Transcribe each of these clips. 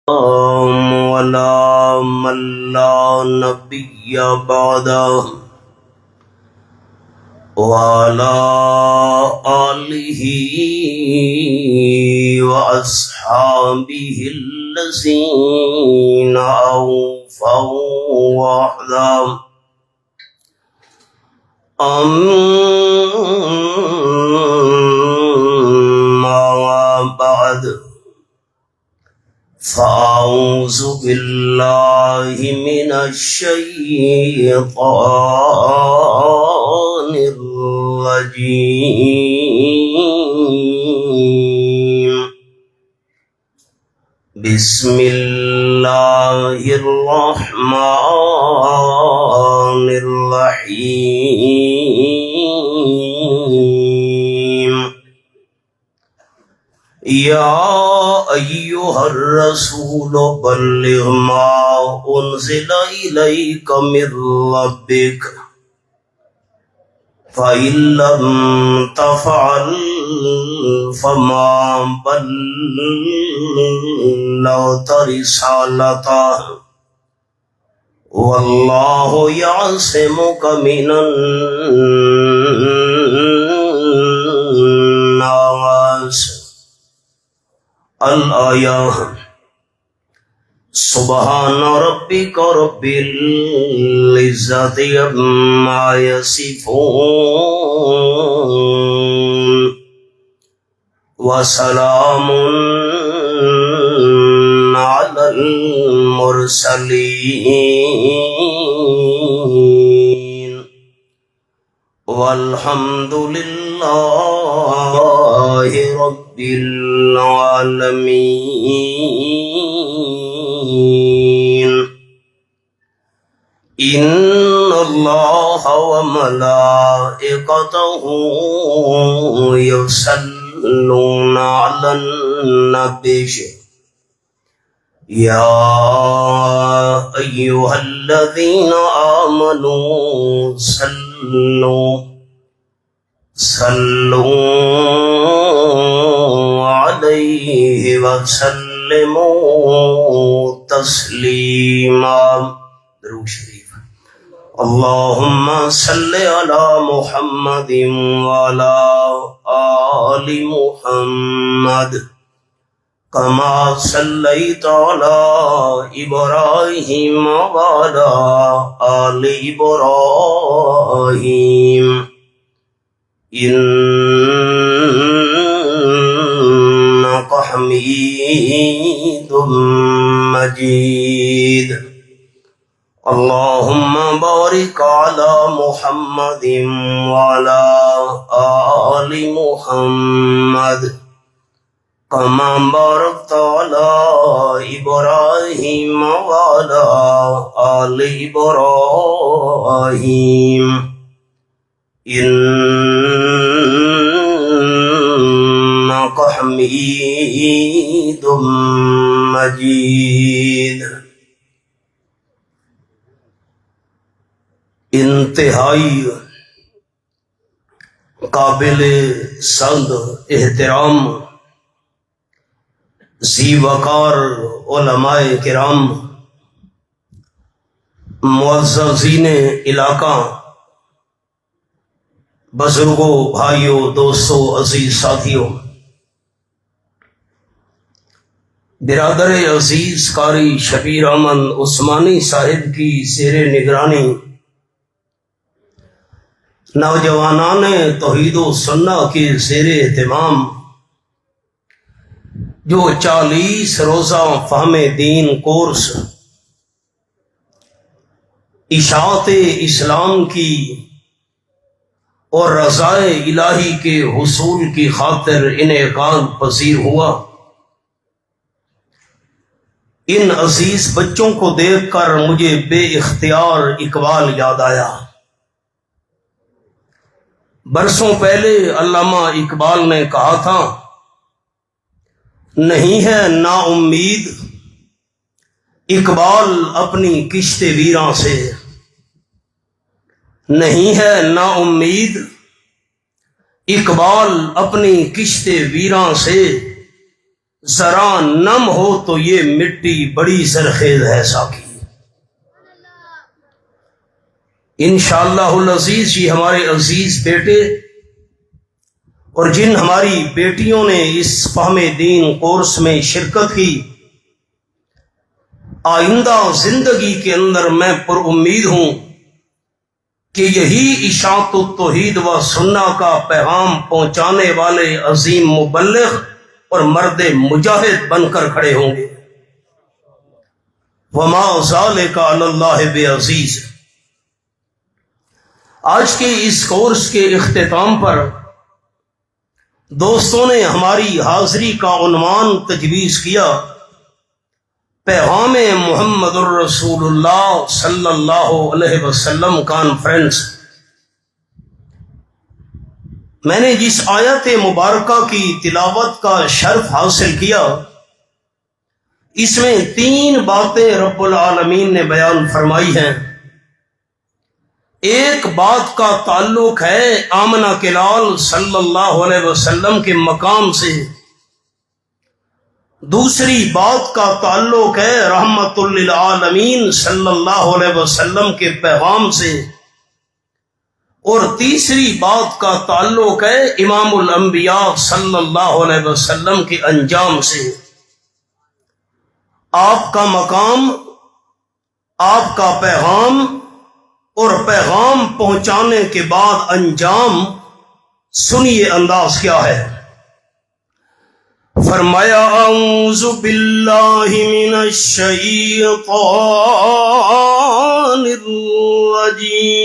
ولا من لا نبي بعده وعلى آله وأصحابه الذين أوفوا وحدهم أما بعد فأعوذ بالله من الشيطان الرجيم بسم الله الرحمن الرحيم يا أيها الرسول بلغ ما أنزل إليك من ربك فإن لم تفعل فما بلغت رسالته والله يعصمك من الناس الآية سبحان ربك رب العزة عما يصفون وسلام على المرسلين والحمد لله رب العالمين إن الله وملائكته يصلون على النبي يا أيها الذين آمنوا صلوا عليه وسلموا تسليما. درود شریف. اللهم صل على محمد وعلى آل محمد كما صليت على إبراهيم وعلى آل إبراهيم إنك حميد مجيد. اللهم بارك على محمد وعلى آل محمد كما باركت على إبراهيم وعلى آل إبراهيم إنك حميد مجيد. انتہائی قابل سند احترام ذی وقار علماء کرام، معززین علاقہ، بزرگوں، بھائیوں، دوستوں، عزیز ساتھیوں، برادر عزیز قاری شبیر احمد عثمانی صاحب کی زیر نگرانی نوجوانان توحید و سنت کے زیر اہتمام جو 40 روزہ فہم دین کورس اشاعت اسلام کی اور رضائے الہی کے حصول کی خاطر انعقاد پذیر ہوا، ان عزیز بچوں کو دیکھ کر مجھے بے اختیار اقبال یاد آیا. برسوں پہلے علامہ اقبال نے کہا تھا، نہیں ہے نا امید اقبال اپنی کشت ویراں سے، نہیں ہے نا امید اقبال اپنی کشت ویراں سے، ذرا نم ہو تو یہ مٹی بڑی زرخیز ہے ساقی۔ انشاءاللہ العزیز یہ ہمارے عزیز بیٹے اور جن ہماری بیٹیوں نے اس فہم دین کورس میں شرکت کی، آئندہ زندگی کے اندر میں پر امید ہوں کہ یہی اشاعت التوحید و سنہ کا پیغام پہنچانے والے عظیم مبلغ اور مرد مجاہد بن کر کھڑے ہوں گے۔ وما ذالک علی اللہ بعزیز۔ آج کے اس کورس کے اختتام پر دوستوں نے ہماری حاضری کا عنوان تجویز کیا، پیغام محمد الرسول اللہ صلی اللہ علیہ وسلم کانفرنس۔ میں نے جس آیت مبارکہ کی تلاوت کا شرف حاصل کیا، اس میں 3 باتیں رب العالمین نے بیان فرمائی ہیں۔ ایک بات کا تعلق ہے آمنہ کے لال صلی اللہ علیہ وسلم کے مقام سے، دوسری بات کا تعلق ہے رحمت للعالمین صلی اللہ علیہ وسلم کے پیغام سے، اور تیسری بات کا تعلق ہے امام الانبیاء صلی اللہ علیہ وسلم کے انجام سے۔ آپ کا مقام، آپ کا پیغام اور پیغام پہنچانے کے بعد انجام، سنیے انداز کیا ہے۔ فرمایا اعوذ باللہ من الشیطان الرجیم،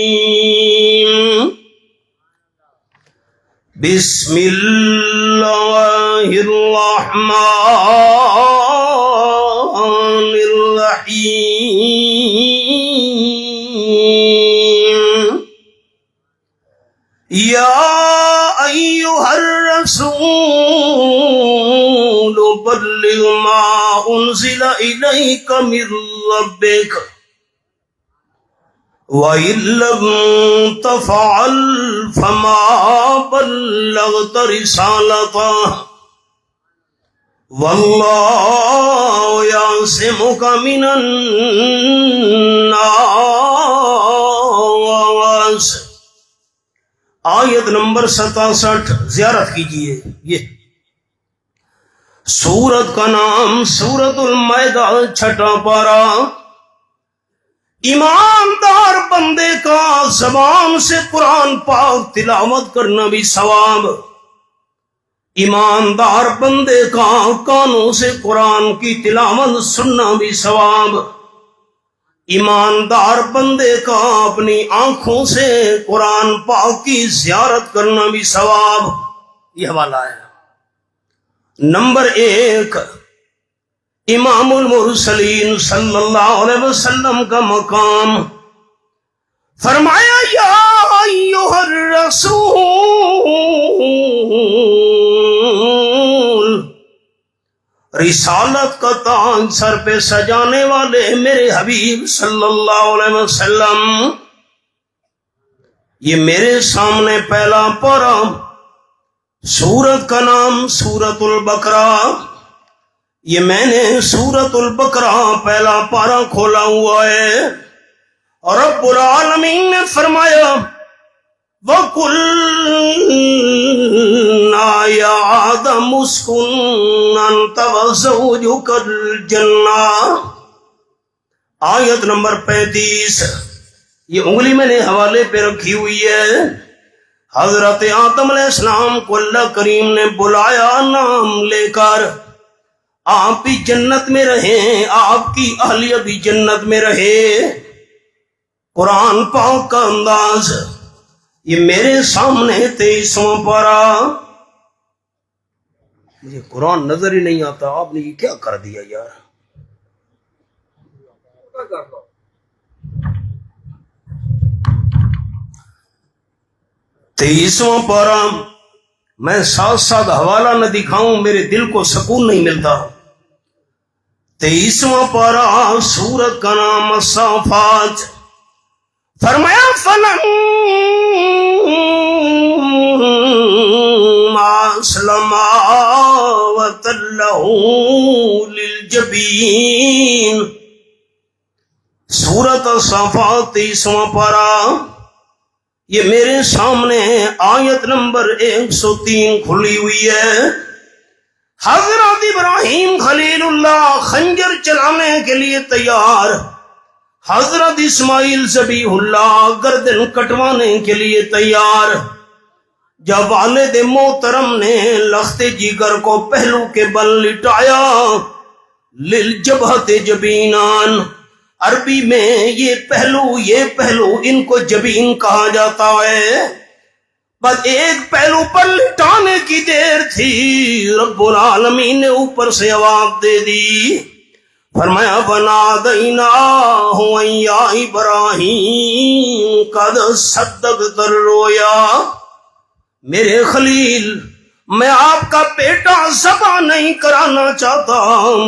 بسم اللہ الرحمن الرحیم، یا ایھا الرسول بلغ ما انزل الیک من ربک وَإِن لَّمْ تَفْعَلْ فَمَا بَلَّغْتَ رِسَالَتَهُ وَاللَّهُ يَعْصِمُكَ مِنَ النَّاسِ۔ آیت نمبر 67 زیارت کیجئے۔ یہ سورت کا نام سورت المائدہ، 6واں پارہ۔ ایماندار بندے کا زبان سے قرآن پاک تلاوت کرنا بھی ثواب، ایماندار بندے کا کانوں سے قرآن کی تلاوت سننا بھی ثواب، ایماندار بندے کا اپنی آنکھوں سے قرآن پاک کی زیارت کرنا بھی ثواب۔ یہ حوالہ ہے۔ نمبر 1، امام المرسلین صلی اللہ علیہ وسلم کا مقام۔ فرمایا یا ایھا الرسول، رسالت کا تاج سر پہ سجانے والے میرے حبیب صلی اللہ علیہ وسلم، یہ میرے سامنے پہلا پارہ، سورت کا نام سورت البقرہ۔ یہ میں نے سورت البقرہ پہلا پارہ کھولا ہوا ہے، اور رب العالمین نے فرمایا وَقُلْنَا يَا آدَمُ اسْكُنْ أَنْتَ وَزَوْجُكَ الْجَنَّةَ۔ آیت نمبر 35۔ یہ انگلی میں نے حوالے پہ رکھی ہوئی ہے۔ حضرت آدم علیہ السلام کو اللہ کریم نے بلایا نام لے کر، آپ بھی جنت میں رہیں، آپ کی اہلیہ بھی جنت میں رہے۔ قرآن پاک کا انداز یہ میرے سامنے 23واں پارہ۔ مجھے قرآن نظر ہی نہیں آتا، آپ نے یہ کیا کر دیا یار۔ 23واں پارہ۔ میں ساتھ ساتھ حوالہ نہ دکھاؤں میرے دل کو سکون نہیں ملتا۔ 23واں پارہ، سورت کا نام الصافات۔ فرمایا فَلَمَّا أَسْلَمَا لَهُ لِلْجَبِينِ سورۃ الصافات 23واں پارہ، یہ میرے سامنے آیت نمبر 103 کھلی ہوئی ہے۔ حضرت ابراہیم خلیل اللہ خنجر چلانے کے لیے تیار، حضرت اسماعیل ذبیح اللہ گردن کٹوانے کے لیے تیار۔ جب والد محترم نے لخت جگر کو پہلو کے بل لٹایا، للجبہت جبینان، عربی میں یہ پہلو ان کو جبین کہا جاتا ہے۔ بس ایک پہلو پر لٹانے کی دیر تھی، رب العالمین نے اوپر سے آواز دے دی، فرمایا بنادیناہ ان یا ابراہیم قد صدقت الرؤیا۔ میرے خلیل، میں آپ کا بیٹا ذبح نہیں کرانا چاہتا،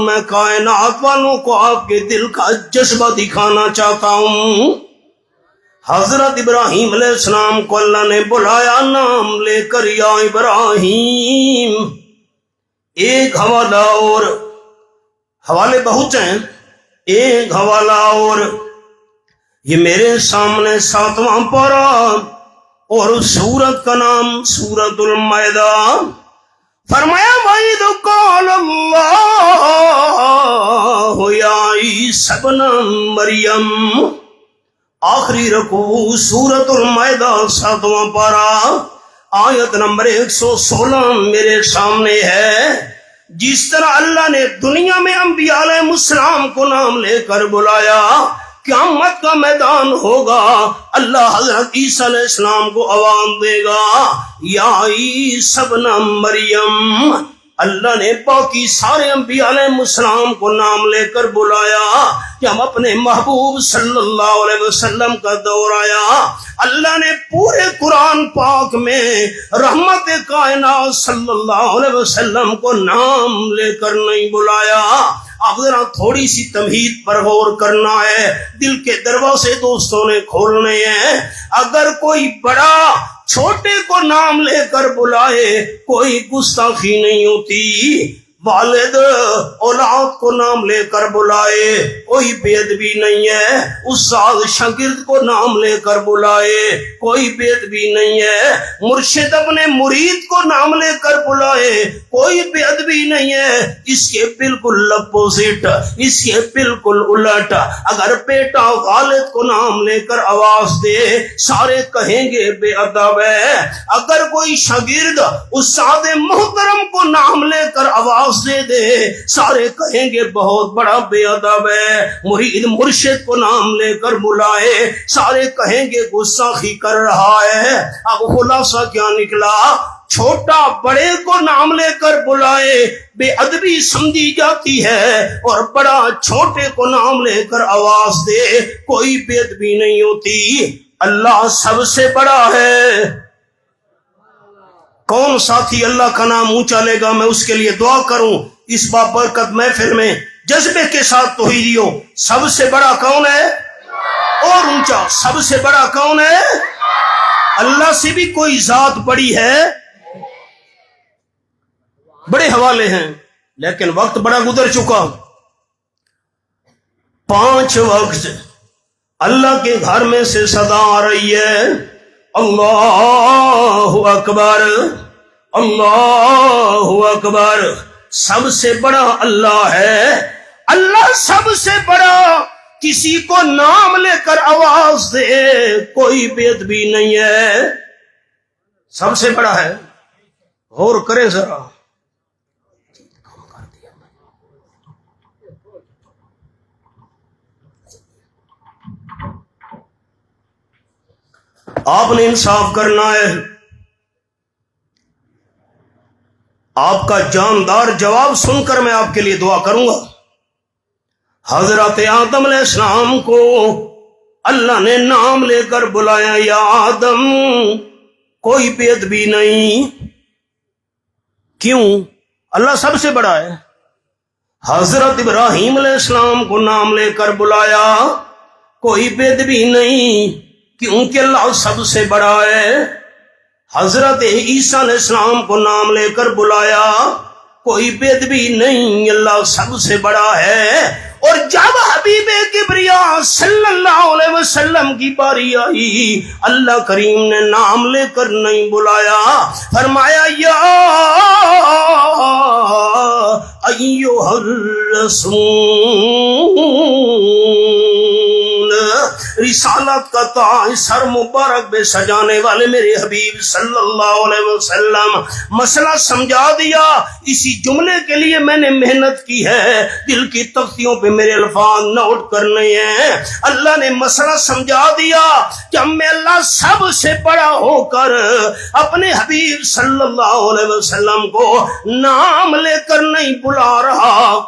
میں کائنات والوں کو آپ کے دل کا جذبہ دکھانا چاہتا ہوں۔ حضرت ابراہیم علیہ السلام کو اللہ نے بلایا نام لے کر، یا ابراہیم۔ ایک حوالہ اور، حوالے بہت ہیں، ایک حوالہ اور، یہ میرے سامنے 7واں پارہ اور سورت کا نام سورۃ المائدہ۔ فرمایا وَإِذْ قَالَ اللَّهُ يَا عِيسَى ابْنَ مَرْيَمَ، آخری رکوع سورۃ المائدہ 7واں پارہ آیت نمبر 116 میرے سامنے ہے۔ جس طرح اللہ نے دنیا میں انبیاء علیہ السلام کو نام لے کر بلایا، قیامت کا میدان ہوگا، اللہ حضرت عیسیٰ علیہ السلام کو آواز دے گا، یا عیسی ابن مریم۔ اللہ نے باقی سارے انبیاء علیہ السلام کو نام لے کر بلایا۔ جب اپنے محبوب صلی اللہ علیہ وسلم کا دور آیا، اللہ نے پورے قرآن پاک میں رحمت کائنات صلی اللہ علیہ وسلم کو نام لے کر نہیں بلایا۔ اب ذرا تھوڑی سی تمہید پر غور کرنا ہے، دل کے دروازے دوستوں نے کھولنے ہیں۔ اگر کوئی بڑا چھوٹے کو نام لے کر بلائے، کوئی گستاخی نہیں ہوتی۔ والد اولاد کو نام لے کر بلائے، کوئی بے ادبی نہیں ہے۔ استاد شاگرد کو نام لے کر بلائے، کوئی بے ادبی نہیں ہے۔ مرشد اپنے مرید کو نام لے کر بلائے، کوئی بے ادبی نہیں ہے۔ اس کے بالکل اپوزٹ، اس کے بالکل الٹ، اگر بیٹا والد کو نام لے کر آواز دے، سارے کہیں گے بے ادب ہے۔ اگر کوئی شاگرد استاد محترم کو نام لے کر آواز دے، سارے کہیں گے بہت بڑا بے ادب ہے۔ مرید مرشد کو نام لے کر بلائے، سارے کہیں گے گستاخی کر رہا ہے۔ اب خلاصہ کیا نکلا؟ چھوٹا بڑے کو نام لے کر بلائے بے ادبی سمجھی جاتی ہے، اور بڑا چھوٹے کو نام لے کر آواز دے کوئی بے ادبی نہیں ہوتی۔ اللہ سب سے بڑا ہے۔ کون ساتھی اللہ کا نام اونچا لے گا؟ میں اس کے لیے دعا کروں اس بابرکت محفل میں جذبے کے ساتھ توحیدیوں۔ سب سے بڑا کون ہے؟ اور اونچا، سب سے بڑا کون ہے؟ اللہ سے بھی کوئی ذات بڑی ہے؟ بڑے حوالے ہیں لیکن وقت بڑا گزر چکا۔ 5 وقت اللہ کے گھر میں سے صدا آ رہی ہے، اللہ اکبر، اللہ اکبر۔ سب سے بڑا اللہ ہے، اللہ سب سے بڑا۔ کسی کو نام لے کر آواز دے، کوئی بے ادبی نہیں ہے، سب سے بڑا ہے۔ غور کریں ذرا۔ آپ نے انصاف کرنا ہے۔ آپ کا جاندار جواب سن کر میں آپ کے لیے دعا کروں گا۔ حضرت آدم علیہ السلام کو اللہ نے نام لے کر بلایا، یا آدم، کوئی بے ادبی نہیں۔ کیوں؟ اللہ سب سے بڑا ہے۔ حضرت ابراہیم علیہ السلام کو نام لے کر بلایا، کوئی بے ادبی نہیں، کیونکہ اللہ سب سے بڑا ہے۔ حضرت عیسیٰ علیہ السلام کو نام لے کر بلایا، کوئی بےدبی نہیں، اللہ سب سے بڑا ہے۔ اور جب حبیب کبریا صلی اللہ علیہ وسلم کی باری آئی، اللہ کریم نے نام لے کر نہیں بلایا، فرمایا یا ایھا الرسول، رسالت کا تاج سر مبارک پہ سجانے والے میرے حبیب صلی اللہ علیہ وسلم مسئلہ سمجھا دیا۔ اسی جملے کے لیے میں نے محنت کی ہے، دل کی تختیوں پہ میرے الفاظ نوٹ کرنے ہیں۔ اللہ نے مسئلہ سمجھا دیا کہ میں اللہ سب سے بڑا ہو کر اپنے حبیب صلی اللہ علیہ وسلم کو نام لے کر نہیں بلا رہا۔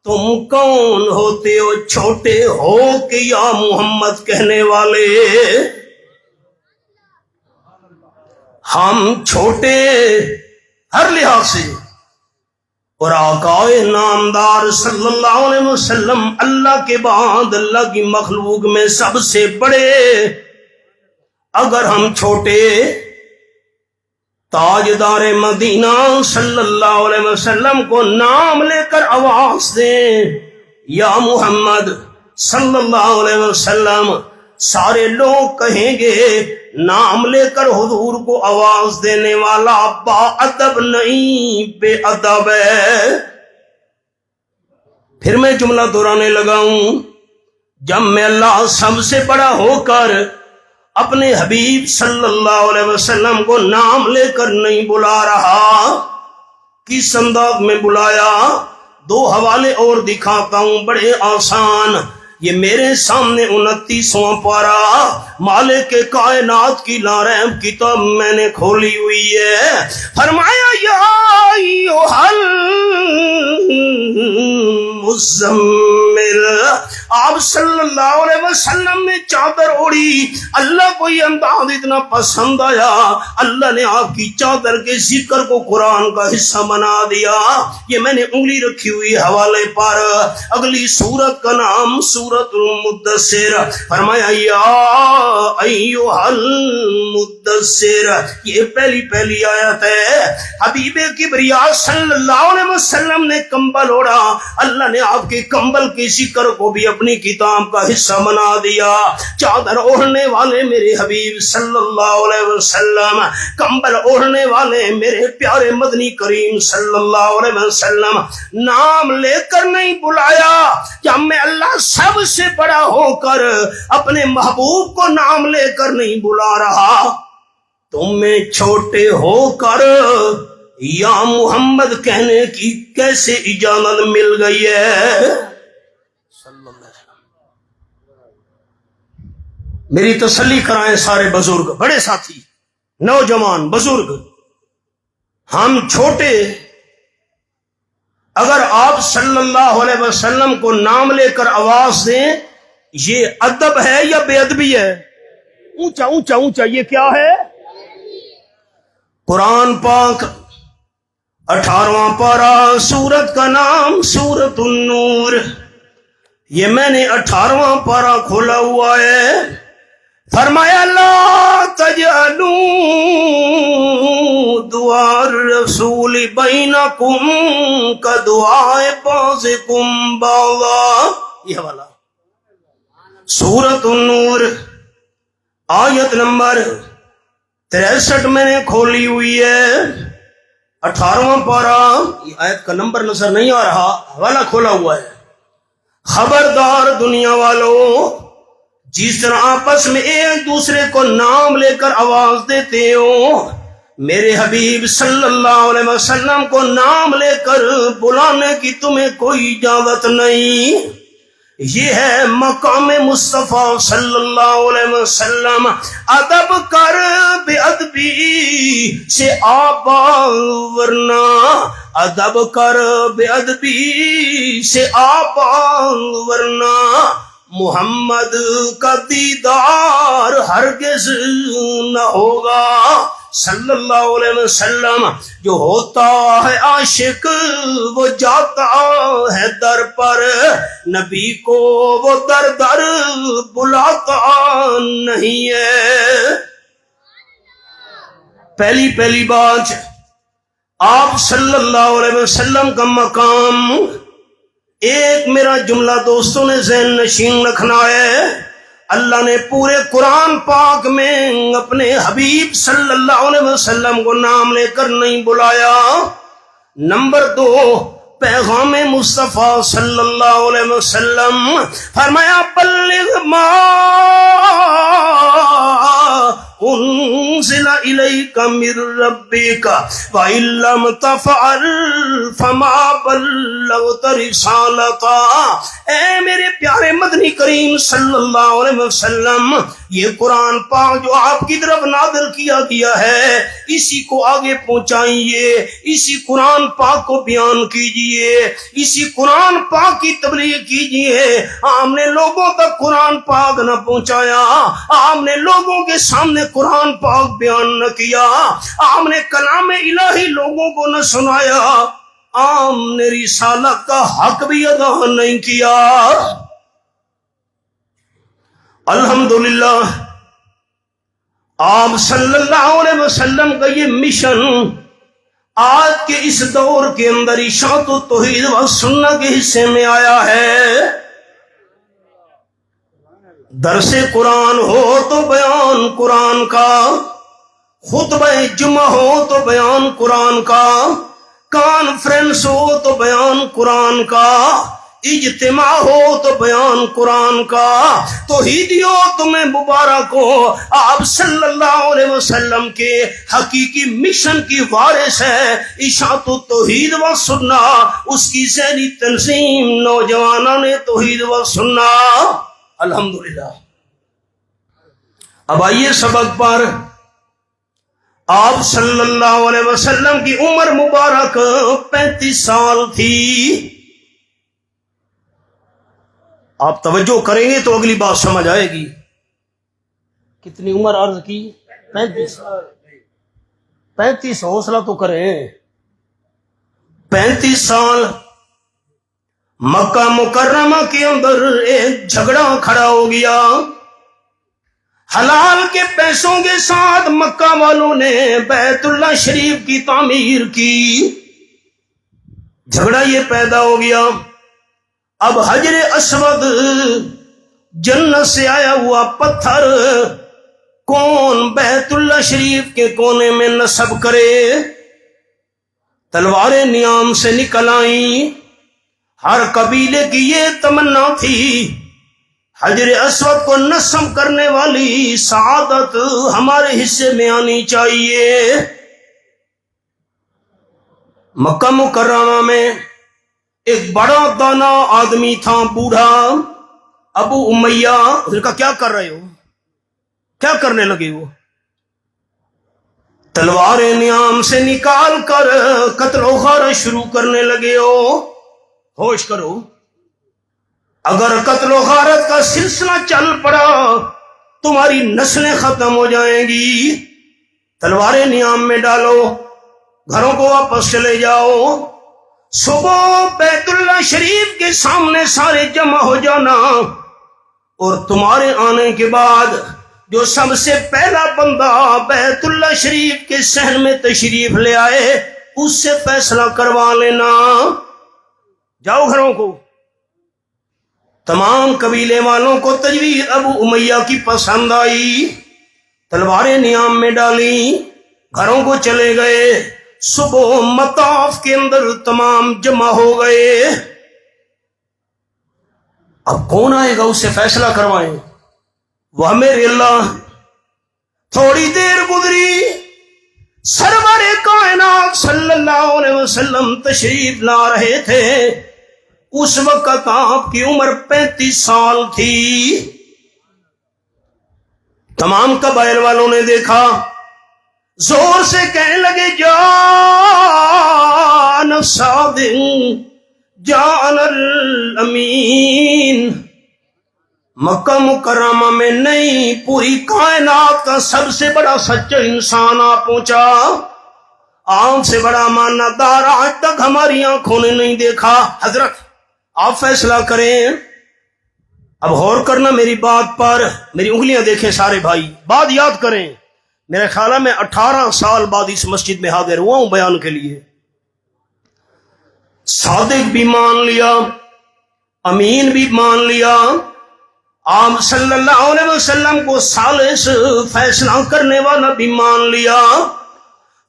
تم کون ہوتے ہو چھوٹے ہو کہ یا محمد کہنے والے؟ ہم چھوٹے ہر لحاظ سے، اور آقائے نامدار صلی اللہ علیہ وسلم اللہ کے بعد اللہ کی مخلوق میں سب سے بڑے۔ اگر ہم چھوٹے، تاجدار مدینہ صلی اللہ علیہ وسلم کو نام لے کر آواز دیں یا محمد صلی اللہ علیہ وسلم، سارے لوگ کہیں گے نام لے کر حضور کو آواز دینے والا با ادب نہیں، بے ادب ہے۔ پھر میں جملہ دہرانے لگا ہوں، جب میں اللہ سب سے بڑا ہو کر اپنے حبیب صلی اللہ علیہ وسلم کو نام لے کر نہیں بلا رہا، کس انداز میں بلایا؟ دو حوالے اور دکھاتا ہوں بڑے آسان۔ یہ میرے سامنے 29واں پارہ مالک کائنات کی لاریب کتاب میں نے کھولی ہوئی ہے۔ فرمایا یا ایھا المزمل، آپ صلی اللہ علیہ وسلم نے چادر اوڑھی، اللہ کو یہ انداز اتنا پسند آیا، اللہ نے آپ کی چادر کے ذکر کو قرآن کا حصہ بنا دیا۔ یہ میں نے انگلی رکھی ہوئی حوالے پر، اگلی سورت کا نام سورت المدثر، فرمایا یا ایھا المدثر، یہ پہلی آیت ہے۔ حبیب کبریا صلی اللہ علیہ وسلم نے کمبل اوڑھا، اللہ نے آپ کے کمبل کے ذکر کو بھی اپنی کتاب کا حصہ بنا دیا۔ چادر اوڑھنے والے میرے حبیب صلی اللہ علیہ وسلم، کمبل اوڑھنے والے میرے پیارے مدنی کریم صلی اللہ علیہ وسلم، نام لے کر نہیں بلایا کہ میں اللہ سب سے بڑا ہو کر اپنے محبوب کو نام لے کر نہیں بلا رہا۔ تمہیں چھوٹے ہو کر یا محمد کہنے کی کیسے اجازت مل گئی ہے؟ میری تسلی کرائیں سارے بزرگ، بڑے ساتھی، نوجوان، بزرگ، ہم چھوٹے، اگر آپ صلی اللہ علیہ وسلم کو نام لے کر آواز دیں، یہ ادب ہے یا بے ادبی ہے؟ اونچا اونچا اونچا، یہ کیا ہے؟ قرآن پاک 18واں پارہ، سورت کا نام سورت النور، یہ میں نے 18واں پارہ کھولا ہوا ہے۔ فرمایا لا تجعلوا دعاء الرسول بینکم کدعاء بعضکم بعضا، یہ والا سورت النور آیت نمبر 63 میں نے کھولی ہوئی ہے، 18واں پارہ، یہ آیت کا نمبر نظر نہیں آ رہا، حوالہ کھولا ہوا ہے۔ خبردار دنیا والوں، جس طرح آپس میں ایک دوسرے کو نام لے کر آواز دیتے ہو، میرے حبیب صلی اللہ علیہ وسلم کو نام لے کر بلانے کی تمہیں کوئی اجازت نہیں۔ یہ ہے مقام مصطفیٰ صلی اللہ علیہ وسلم، ادب کر بے ادبی سے آبا ورنہ، ادب کر بے ادبی سے آبا ورنہ، محمد کا دیدار ہرگز نہ ہوگا صلی اللہ علیہ وسلم۔ جو ہوتا ہے عاشق وہ جاتا ہے در پر، نبی کو وہ در در بلاتا نہیں ہے۔ پہلی بات آپ صلی اللہ علیہ وسلم کا مقام ایک میرا جملہ دوستوں نے ذہن نشین رکھنا ہے، اللہ نے پورے قرآن پاک میں اپنے حبیب صلی اللہ علیہ وسلم کو نام لے کر نہیں بلایا۔ نمبر 2، پیغام مصطفیٰ صلی اللہ علیہ وسلم فرمایا بلغ ما انزل الیک من ربک وان لم تفعل فما بلغت رسالتا۔ اے میرے پیارے مدنی کریم صلی اللہ علیہ وسلم، یہ قرآن پاک جو آپ کی طرف نازل کیا گیا ہے، اسی کو آگے پہنچائیے، اسی قرآن پاک کو بیان کیجئے، اسی قرآن پاک کی تبلیغ کیجئے۔ آپ نے لوگوں تک قرآن پاک نہ پہنچایا، آپ نے لوگوں کے سامنے قرآن پاک بیان نہ کیا، آپ نے کلام الہی لوگوں کو نہ سنایا، آپ نے رسالت کا حق بھی ادا نہیں کیا۔ الحمدللہ آپ صلی اللہ علیہ وسلم کا یہ مشن آج کے اس دور کے اندر اشاعت و توحید و سنت کے حصے میں آیا ہے۔ درس قرآن ہو تو بیان قرآن کا، خطبہ جمعہ ہو تو بیان قرآن کا، کانفرنس ہو تو بیان قرآن کا، اجتماع ہو تو بیان قرآن کا۔ توحیدیو تمہیں مبارک ہو، آپ صلی اللہ علیہ وسلم کے حقیقی مشن کی وارث ہے اشاعت و توحید و سنت، اس کی ذہنی تنظیم نوجوانوں نے توحید و سنت۔ الحمدللہ اب آئیے سبق پر۔ آپ صلی اللہ علیہ وسلم کی عمر مبارک 35 سال تھی۔ آپ توجہ کریں گے تو اگلی بات سمجھ آئے گی۔ کتنی عمر عرض کی؟ 35۔ 35 حوصلہ تو کریں۔ 35 سال مکہ مکرمہ کے اندر ایک جھگڑا کھڑا ہو گیا۔ حلال کے پیسوں کے ساتھ مکہ والوں نے بیت اللہ شریف کی تعمیر کی۔ جھگڑا یہ پیدا ہو گیا، اب حجر اسود جنت سے آیا ہوا پتھر کون بیت اللہ شریف کے کونے میں نصب کرے؟ تلواریں نیام سے نکل آئیں۔ ہر قبیلے کی یہ تمنا تھی حجر اسود کو نصب کرنے والی سعادت ہمارے حصے میں آنی چاہیے۔ مکہ مکرمہ میں ایک بڑا دانا آدمی تھا، بوڑھا ابو امیہ۔ اس نے کہا کیا کر رہے ہو؟ کیا کرنے لگے ہو؟ تلواریں نیام سے نکال کر قتل و غارت شروع کرنے لگے ہو۔ ہوش کرو، اگر قتل و غارت کا سلسلہ چل پڑا تمہاری نسلیں ختم ہو جائیں گی۔ تلواریں نیام میں ڈالو، گھروں کو واپس چلے جاؤ۔ صبح بیت اللہ شریف کے سامنے سارے جمع ہو جانا، اور تمہارے آنے کے بعد جو سب سے پہلا بندہ بیت اللہ شریف کے صحن میں تشریف لے آئے اس سے فیصلہ کروا لینا۔ جاؤ گھروں کو۔ تمام قبیلے والوں کو تجویز ابو امیہ کی پسند آئی، تلواریں نیام میں ڈالی، گھروں کو چلے گئے۔ صبح مطاف کے اندر تمام جمع ہو گئے۔ اب کون آئے گا اس سے فیصلہ کروائیں؟ وہ میرے اللہ۔ تھوڑی دیر گزری، سرور کائنات صلی اللہ علیہ وسلم تشریف لا رہے تھے۔ اس وقت آپ کی عمر 35 سال تھی۔ تمام قبائل والوں نے دیکھا، زور سے کہنے لگے جان الصادق، جان الامین۔ مکہ مکرمہ میں نہیں، پوری کائنات کا سب سے بڑا سچا انسان آ پہنچا۔ آپ سے بڑا مانندار آج تک ہماری آنکھوں نے نہیں دیکھا۔ حضرت آپ فیصلہ کریں۔ اب غور کرنا میری بات پر، میری انگلیاں دیکھیں سارے بھائی، بات یاد کریں۔ میرے خیال میں 18 سال بعد اس مسجد میں حاضر ہوا ہوں بیان کے لیے۔ صادق بھی مان لیا، امین بھی مان لیا، آپ صلی اللہ علیہ وسلم کو ثالث فیصلہ کرنے والا بھی مان لیا۔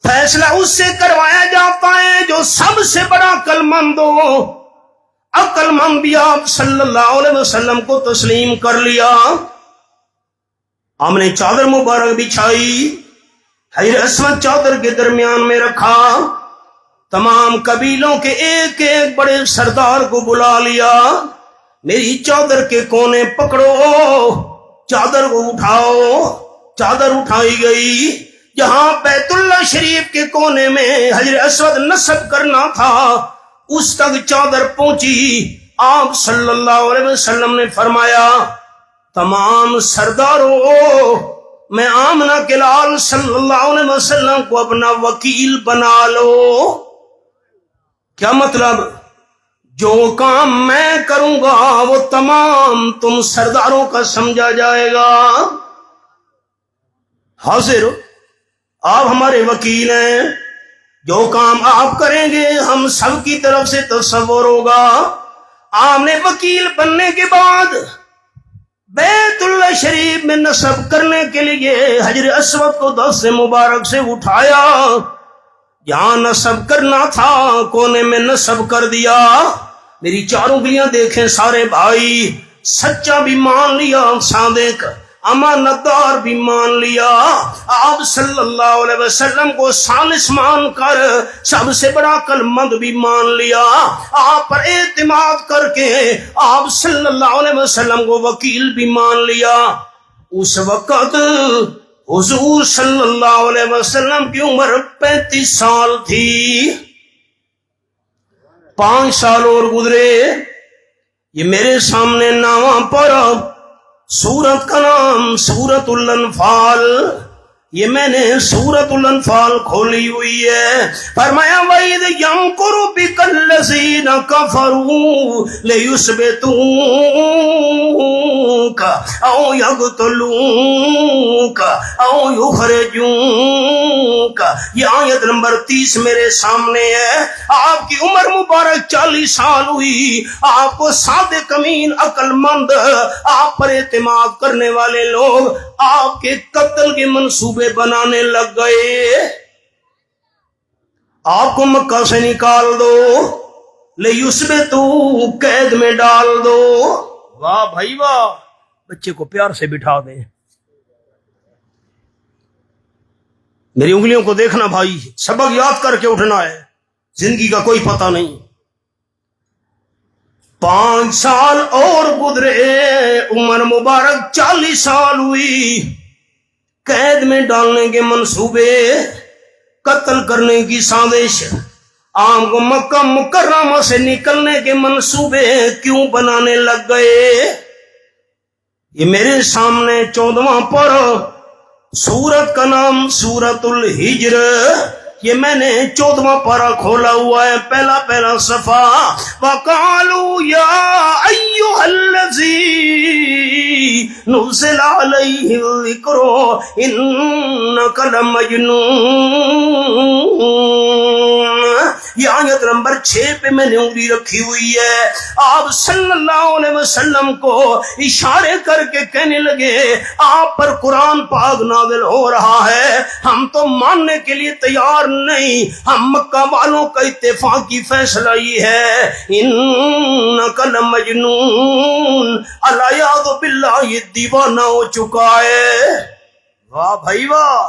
فیصلہ اس سے کروایا جاتا ہے جو سب سے بڑا عقل مند ہو، عقل مند بھی آپ صلی اللہ علیہ وسلم کو تسلیم کر لیا۔ ہم نے چادر مبارک بچھائی، حجر اسود چادر کے درمیان میں رکھا، تمام قبیلوں کے ایک ایک بڑے سردار کو بلا لیا، میری چادر کے کونے پکڑو، چادر کو اٹھاؤ۔ چادر اٹھائی گئی، جہاں بیت اللہ شریف کے کونے میں حجر اسود نصب کرنا تھا اس تک چادر پہنچی۔ آپ صلی اللہ علیہ وسلم نے فرمایا تمام سرداروں، میں آمنہ کے لال صلی اللہ علیہ وسلم کو اپنا وکیل بنا لو۔ کیا مطلب؟ جو کام میں کروں گا وہ تمام تم سرداروں کا سمجھا جائے گا۔ حاضر، آپ ہمارے وکیل ہیں، جو کام آپ کریں گے ہم سب کی طرف سے تصور ہوگا۔ آپ نے وکیل بننے کے بعد بیت اللہ شریف میں نصب کرنے کے لیے حجر اسود کو دست مبارک سے اٹھایا، جہاں نصب کرنا تھا کونے میں نصب کر دیا۔ میری چاروں انگلیاں دیکھیں سارے بھائی، سچا بھی مان لیا، صادق امانت دار بھی مان لیا، آپ صلی اللہ علیہ وسلم کو ثالث مان کر سب سے بڑا عقل مند بھی مان لیا، آپ پر اعتماد کر کے آپ صلی اللہ علیہ وسلم کو وکیل بھی مان لیا۔ اس وقت حضور صلی اللہ علیہ وسلم کی عمر 35 سال تھی۔ 5 سال اور گزرے، یہ میرے سامنے نامہ پڑا، سورت کا نام سورت الانفال، یہ میں نے سورت الانفال کھولی ہوئی ہے۔ فرمایا وَإِذْ يَمْكُرُ بِكَ الَّذِينَ كَفَرُوا لِيُثْبِتُوكَ أَوْ يَقْتُلُوكَ أَوْ يُخْرِجُوكَ۔ یہ آیت نمبر 30 میرے سامنے ہے۔ آپ کی عمر مبارک 40 سال ہوئی، آپ کو صادق امین عقل مند، آپ پر اعتماد کرنے والے لوگ آپ کے قتل کے منصوبے بنانے لگ گئے۔ آپ کو مکہ سے نکال دو، لِيُثْبِتُوكَ قید میں ڈال دو۔ واہ بھائی واہ، بچے کو پیار سے بٹھا دے۔ میری انگلیوں کو دیکھنا بھائی، سبق یاد کر کے اٹھنا ہے، زندگی کا کوئی پتہ نہیں۔ 5 سال اور گزرے، عمر مبارک 40 سال ہوئی، قید میں ڈالنے کے منصوبے، قتل کرنے کی سازش، آپ کو مکہ مکرمہ سے نکلنے کے منصوبے کیوں بنانے لگ گئے؟ یہ میرے سامنے 14واں پارہ، سورت کا نام سورت الحجر، یہ میں نے 14واں پارہ کھولا ہوا ہے، پہلا صفحہ۔ وَقَالُوا يَا أَيُّهَا الَّذِي نُزِّلَ عَلَيْهِ الذِّكْرُ إِنَّكَ لَمَجْنُونٌ۔ یہ آیت نمبر 6 پہ میں نے انگلی رکھی ہوئی ہے۔ آپ صلی اللہ علیہ وسلم کو اشارے کر کے کہنے لگے آپ پر قرآن پاک نازل ہو رہا ہے، ہم تو ماننے کے لیے تیار نہیں، ہم مکہ والوں کا اتفاقی فیصلہ یہ ہے، انک لمجنون، الیاذ باللہ، یہ دیوانہ ہو چکا ہے۔ واہ بھائی واہ،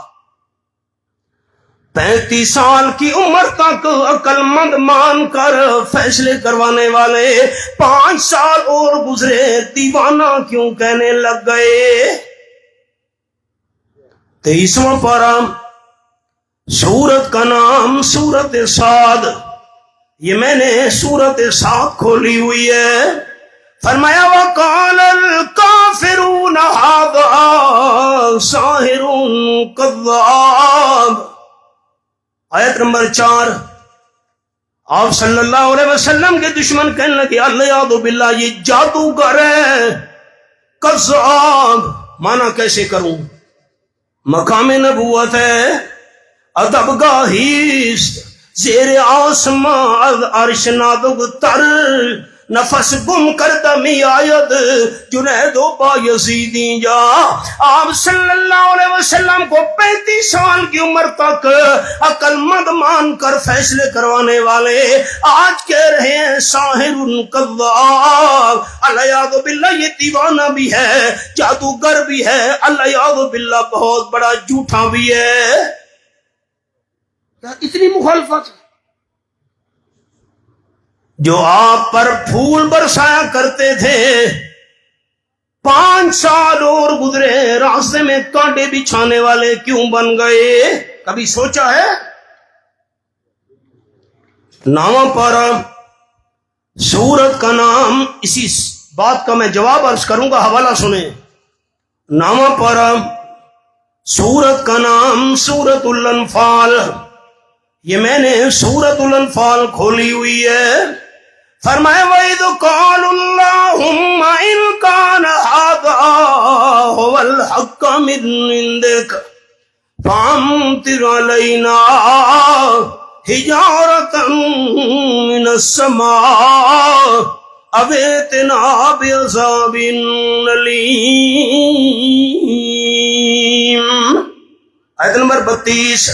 35 سال کی عمر تک عقل مند مان کر فیصلے کروانے والے 5 سال اور گزرے، دیوانہ کیوں کہنے لگ گئے؟ 23واں پارہ، سورت کا نام سورت صاد، یہ میں نے سورت صاد کھولی ہوئی ہے۔ فرمایا وَقَالَ الْكَافِرُونَ هَذَا سَاحِرٌ كَذَّابٌ۔ آیت نمبر 4، آپ صلی اللہ علیہ وسلم کے دشمن کہنے لگے الیاذ باللہ، یہ جادوگر ہے، کذاب۔ مانا کیسے کروں؟ مقام نبوت ہے، ادب گاہی، زیر آسمان عرش نادگ تر نفس گم کر دمی آید جنید و بایزیدی جا. آپ صلی اللہ علیہ وسلم کو 35 سال کی عمر تک عقل مند مان کر فیصلے کروانے والے آج کہہ رہے ہیں ساحر کذاب. الیاذ باللہ یہ دیوانہ بھی ہے، جادوگر بھی ہے، الیاذ باللہ بہت بڑا جھوٹا بھی ہے. اتنی مخالفت جو آپ پر پھول برسایا کرتے تھے 5 سال اور گزرے راستے میں کانٹے بچھانے والے کیوں بن گئے؟ کبھی سوچا ہے؟ نامہ پارا سورت کا نام، اسی بات کا میں جواب عرض کروں گا، حوالہ سنیں. نامہ پارا سورت کا نام سورت الانفال. یہ میں نے سورت الانفال کھولی ہوئی ہے. فرمایا وَإِذْ قَالُوا اللَّهُمَّ إِنْ كَانَ هَذَا هُوَ الْحَقَّ مِنْ عِنْدِكَ فَأَمْطِرْ عَلَيْنَا حِجَارَةً مِنَ السَّمَاءِ أَوْ ائْتِنَا بِعَذَابٍ أَلِيمٍ. آیت نمبر 32.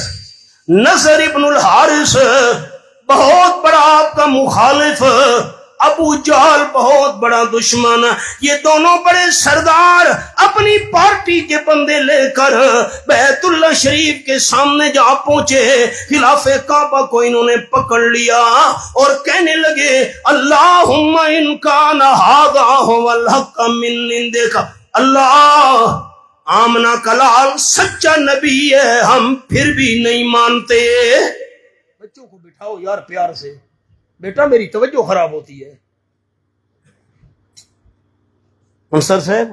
نصر ابن الحارث بہت بڑا آپ کا مخالف، ابو جہل بہت بڑا دشمن، یہ دونوں بڑے سردار اپنی پارٹی کے بندے لے کر بیت اللہ شریف کے سامنے جا پہنچے. خلاف کعبہ کو انہوں نے پکڑ لیا اور کہنے لگے اللہم ان کان ھذا ھو الحق من عندک. اللہ آمنہ کا لال سچا نبی ہے، ہم پھر بھی نہیں مانتے. بچوں کو بٹھاؤ یار پیار سے، بیٹا میری توجہ خراب ہوتی ہے. انصر صاحب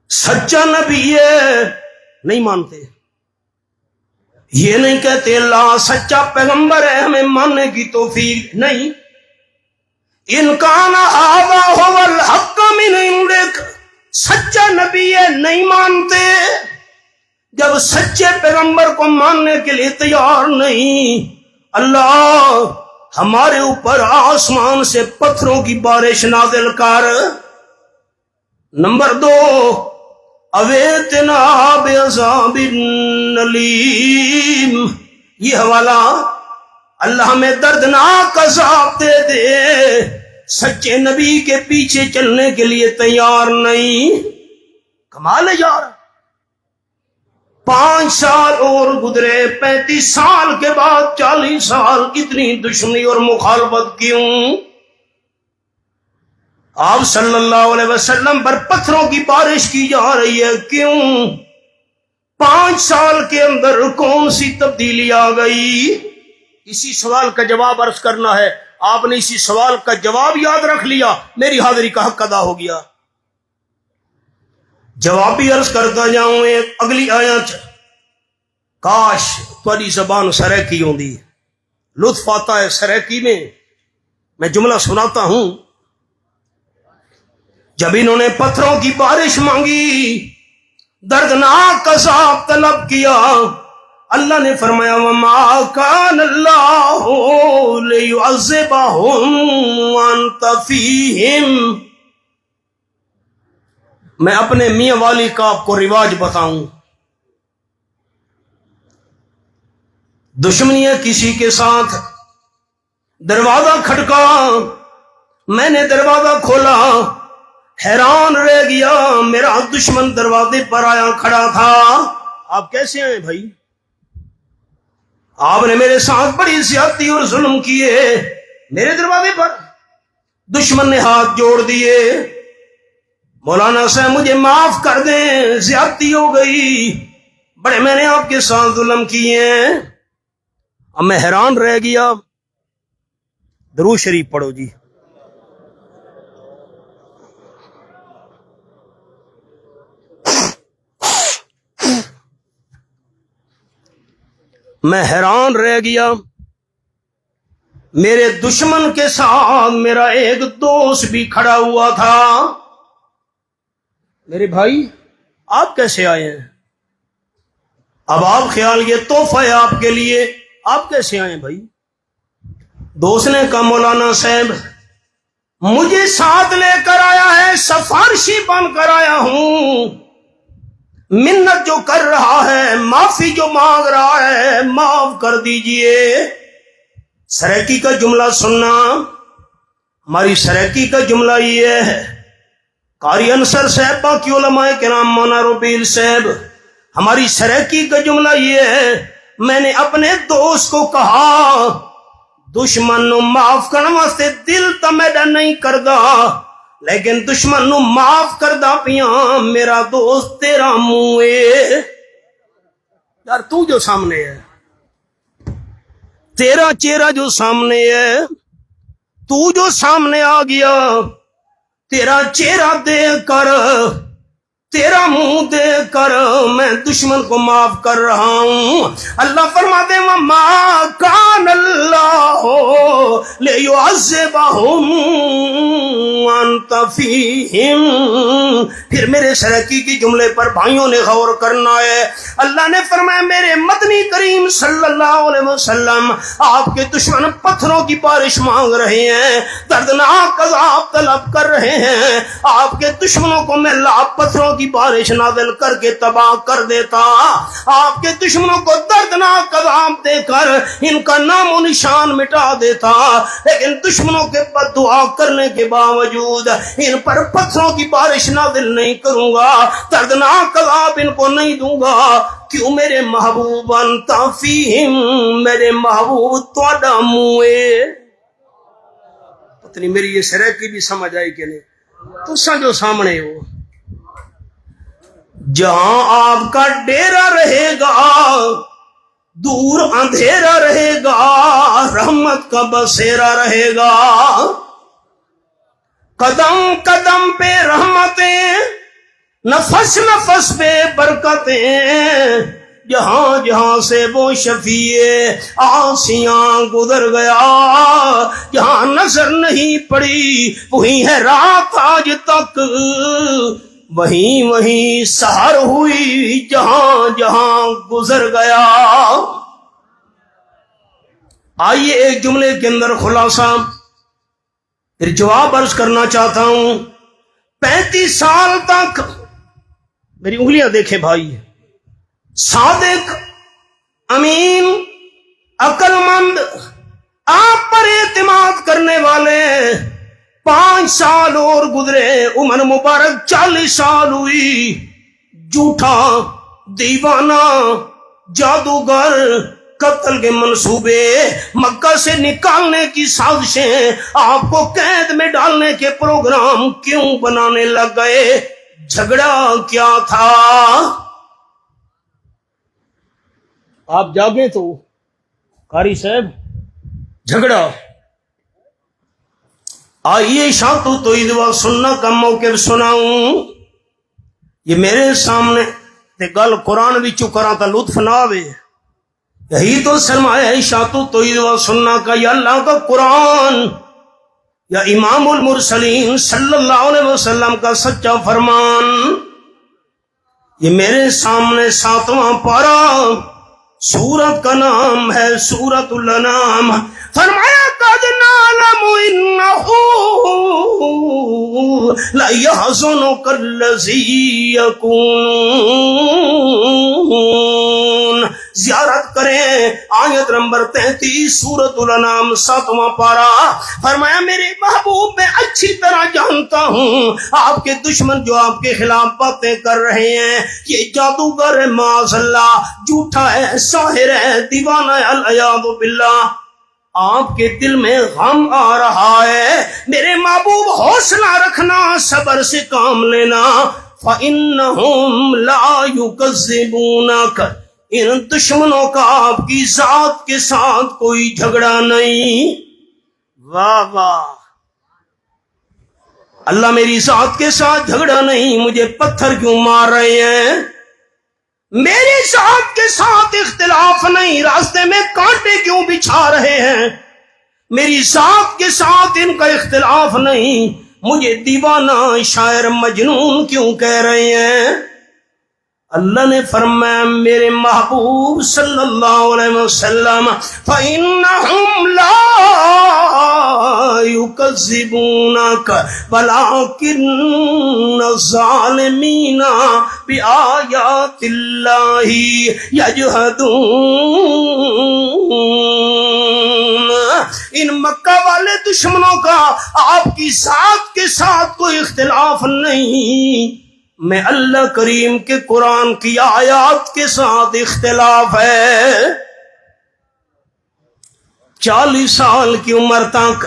سچا نبی ہے، نہیں مانتے. یہ نہیں کہتے اللہ سچا پیغمبر ہے ہمیں ماننے کی توفیق نہیں. ان کان ھذا ھو الحق من عندک، سچا نبی ہے نہیں مانتے. جب سچے پیغمبر کو ماننے کے لیے تیار نہیں، اللہ ہمارے اوپر آسمان سے پتھروں کی بارش نازل کر. نمبر 2 اویتنا بعذاب علیم. یہ حوالہ اللہ ہمیں دردناک عذاب دے دے، سچے نبی کے پیچھے چلنے کے لیے تیار نہیں. کمال ہے یار. 5 سال اور گزرے، 35 سال کے بعد 40 سال، اتنی دشمنی اور مخالفت کیوں؟ آپ صلی اللہ علیہ وسلم پر پتھروں کی بارش کی جا رہی ہے، کیوں؟ 5 سال کے اندر کون سی تبدیلی آ گئی؟ اسی سوال کا جواب عرض کرنا ہے. آپ نے اسی سوال کا جواب یاد رکھ لیا، میری حاضری کا حق ادا ہو گیا. جواب بھی عرض کرتا جاؤں. ایک اگلی آیت، کاش تھوڑی زبان سریکی ہوندی، لطف آتا ہے سریکی میں. میں جملہ سناتا ہوں. جب انہوں نے پتھروں کی بارش مانگی، دردناک عذاب طلب کیا، اللہ نے فرمایا وَمَا كَانَ اللَّهُ لِيُعَذِّبَهُمْ وَأَنْتَ فِيهِمْ. میں اپنے میاں والی کا آپ کو رواج بتاؤں. دشمنی ہے کسی کے ساتھ، دروازہ کھٹکا، میں نے دروازہ کھولا، حیران رہ گیا، میرا دشمن دروازے پر آیا کھڑا تھا. آپ کیسے ہیں بھائی؟ آپ نے میرے ساتھ بڑی زیادتی اور ظلم کیے، میرے دروازے پر دشمن نے ہاتھ جوڑ دیے. مولانا صاحب مجھے معاف کر دیں، زیادتی ہو گئی، بڑے میں نے آپ کے ساتھ ظلم کیے ہیں. اب میں حیران رہ گیا. درود شریف پڑھو جی. میں حیران رہ گیا. میرے دشمن کے ساتھ میرا ایک دوست بھی کھڑا ہوا تھا. میرے بھائی آپ کیسے آئے ہیں؟ اب آپ خیال، یہ تحفہ ہے آپ کے لیے، آپ کیسے آئے بھائی؟ دوست نے کہا مولانا صاحب مجھے ساتھ لے کر آیا ہے، سفارشی بن کر آیا ہوں، منت جو کر رہا ہے، معافی جو مانگ رہا ہے، معاف کر دیجئے۔ سریکی کا جملہ سننا، ہماری سریکی کا جملہ یہ ہے، قاری انصر صاحب باقی علماء کرام مولانا ربیل صاحب، ہماری سریکی کا جملہ یہ ہے، میں نے اپنے دوست کو کہا دشمن نو معاف کرنے واسطے دل تو میرا نہیں کردا، لیکن دشمن نو معاف کردا پیاں میرا دوست تیرا منہ ہے۔ یار تو جو سامنے ہے، تیرا چہرہ جو سامنے ہے، تو جو سامنے آ گیا، تیرا چہرہ دیکھ کر، تیرا منہ دیکھ کر میں دشمن کو معاف کر رہا ہوں۔ اللہ فرماتے ہیں وَمَا كَانَ اللَّهُ لِيُعَذِّبَهُمْ وَأَنْتَ فِيهِمْ۔ پھر میرے سرکی کی جملے پر بھائیوں نے غور کرنا ہے۔ اللہ نے فرمایا میرے مدنی کریم صلی اللہ علیہ وسلم آپ کے دشمن پتھروں کی بارش مانگ رہے ہیں، دردناک عذاب طلب کر رہے ہیں، آپ کے دشمنوں کو میں لاکھ پتھروں کی بارش نازل کر کے تباہ کر دیتا، آپ کے دشمنوں کو دردناک عذاب دے کر ان کا نام و نشان مٹا دیتا، لیکن دشمنوں کے بد دعا کرنے کے باوجود ان پر پتھروں کی بارش نازل نہیں کروں گا، دردناک عذاب ان کو نہیں دوں گا۔ کیوں میرے محبوب انت فیہم، میرے محبوب تواڈا منہ ہے۔ پتہ نہیں میری یہ سریکی بھی سمجھ آئی کہ نہیں؟ تساں جو سامنے ہو، جہاں آپ کا ڈیرا رہے گا دور اندھیرا رہے گا، رحمت کا بسیرا رہے گا، قدم قدم پہ رحمتیں، نفس نفس پہ برکتیں، جہاں جہاں سے وہ شفیع آسیاں گزر گیا، جہاں نظر نہیں پڑی وہی ہے رات آج تک، وہیں وہیں سحر ہوئی جہاں جہاں گزر گیا۔ آئیے ایک جملے کے اندر خلاصہ، پھر جواب عرض کرنا چاہتا ہوں۔ 35 سال تک میری انگلیاں دیکھیں بھائی، صادق، امین، عقل مند، آپ پر اعتماد کرنے والے، 5 سال اور گزرے، عمر مبارک 40 سال ہوئی، جھوٹا، دیوانہ، جادوگر، قتل کے منصوبے، مکہ سے نکالنے کی سازشیں، آپ کو قید میں ڈالنے کے پروگرام کیوں بنانے لگ گئے؟ جھگڑا کیا تھا؟ آپ جاگیں تو قاری صاحب جھگڑا۔ آئیے شاتو تو ادوا سننا کا موقع سناؤں۔ یہ میرے سامنے تے گل قرآن بھی چکرا تا لطف نہ آوے، یہی تو سرمایہ شاتو تو ادوا سننا کا، یا اللہ کا قرآن، یا امام المرسلین صلی اللہ علیہ وسلم کا سچا فرمان۔ یہ میرے سامنے 7واں پارہ، سورت کا نام ہے سورت الانعام۔ فرمایا قد نعلم انہ لیحزنک الذی یقولون۔ زیارت کریں آیت نمبر 33 سورت الانعام 7واں پارہ۔ فرمایا میرے محبوب میں اچھی طرح جانتا ہوں آپ کے دشمن جو آپ کے خلاف باتیں کر رہے ہیں، یہ جادوگر ہے، معاذ اللہ، جھوٹا ہے، ساحر ہے، دیوانہ ہے، العیاذ باللہ۔ آپ کے دل میں غم آ رہا ہے، میرے محبوب حوصلہ رکھنا، صبر سے کام لینا۔ فَإِنَّهُمْ لَا يُكَذِّبُونَكَ، ان دشمنوں کا آپ کی ذات کے ساتھ کوئی جھگڑا نہیں۔ واہ واہ، اللہ میری ذات کے ساتھ جھگڑا نہیں، مجھے پتھر کیوں مار رہے ہیں؟ میری ذات کے ساتھ اختلاف نہیں، راستے میں کانٹے کیوں بچھا رہے ہیں؟ میری ذات کے ساتھ ان کا اختلاف نہیں، مجھے دیوانہ، شاعر، مجنون کیوں کہہ رہے ہیں؟ اللہ نے فرمایا میرے محبوب صلی اللہ علیہ وسلم فَإِنَّهُمْ لَا يُكَذِّبُونَكَ وَلَكِنَّ الظَّالِمِينَ بِآيَاتِ اللَّهِ يَجْحَدُونَ۔ ان مکہ والے دشمنوں کا آپ کی ذات کے ساتھ کوئی اختلاف نہیں، میں اللہ کریم کے قرآن کی آیات کے ساتھ اختلاف ہے۔ 40 سال کی عمر تک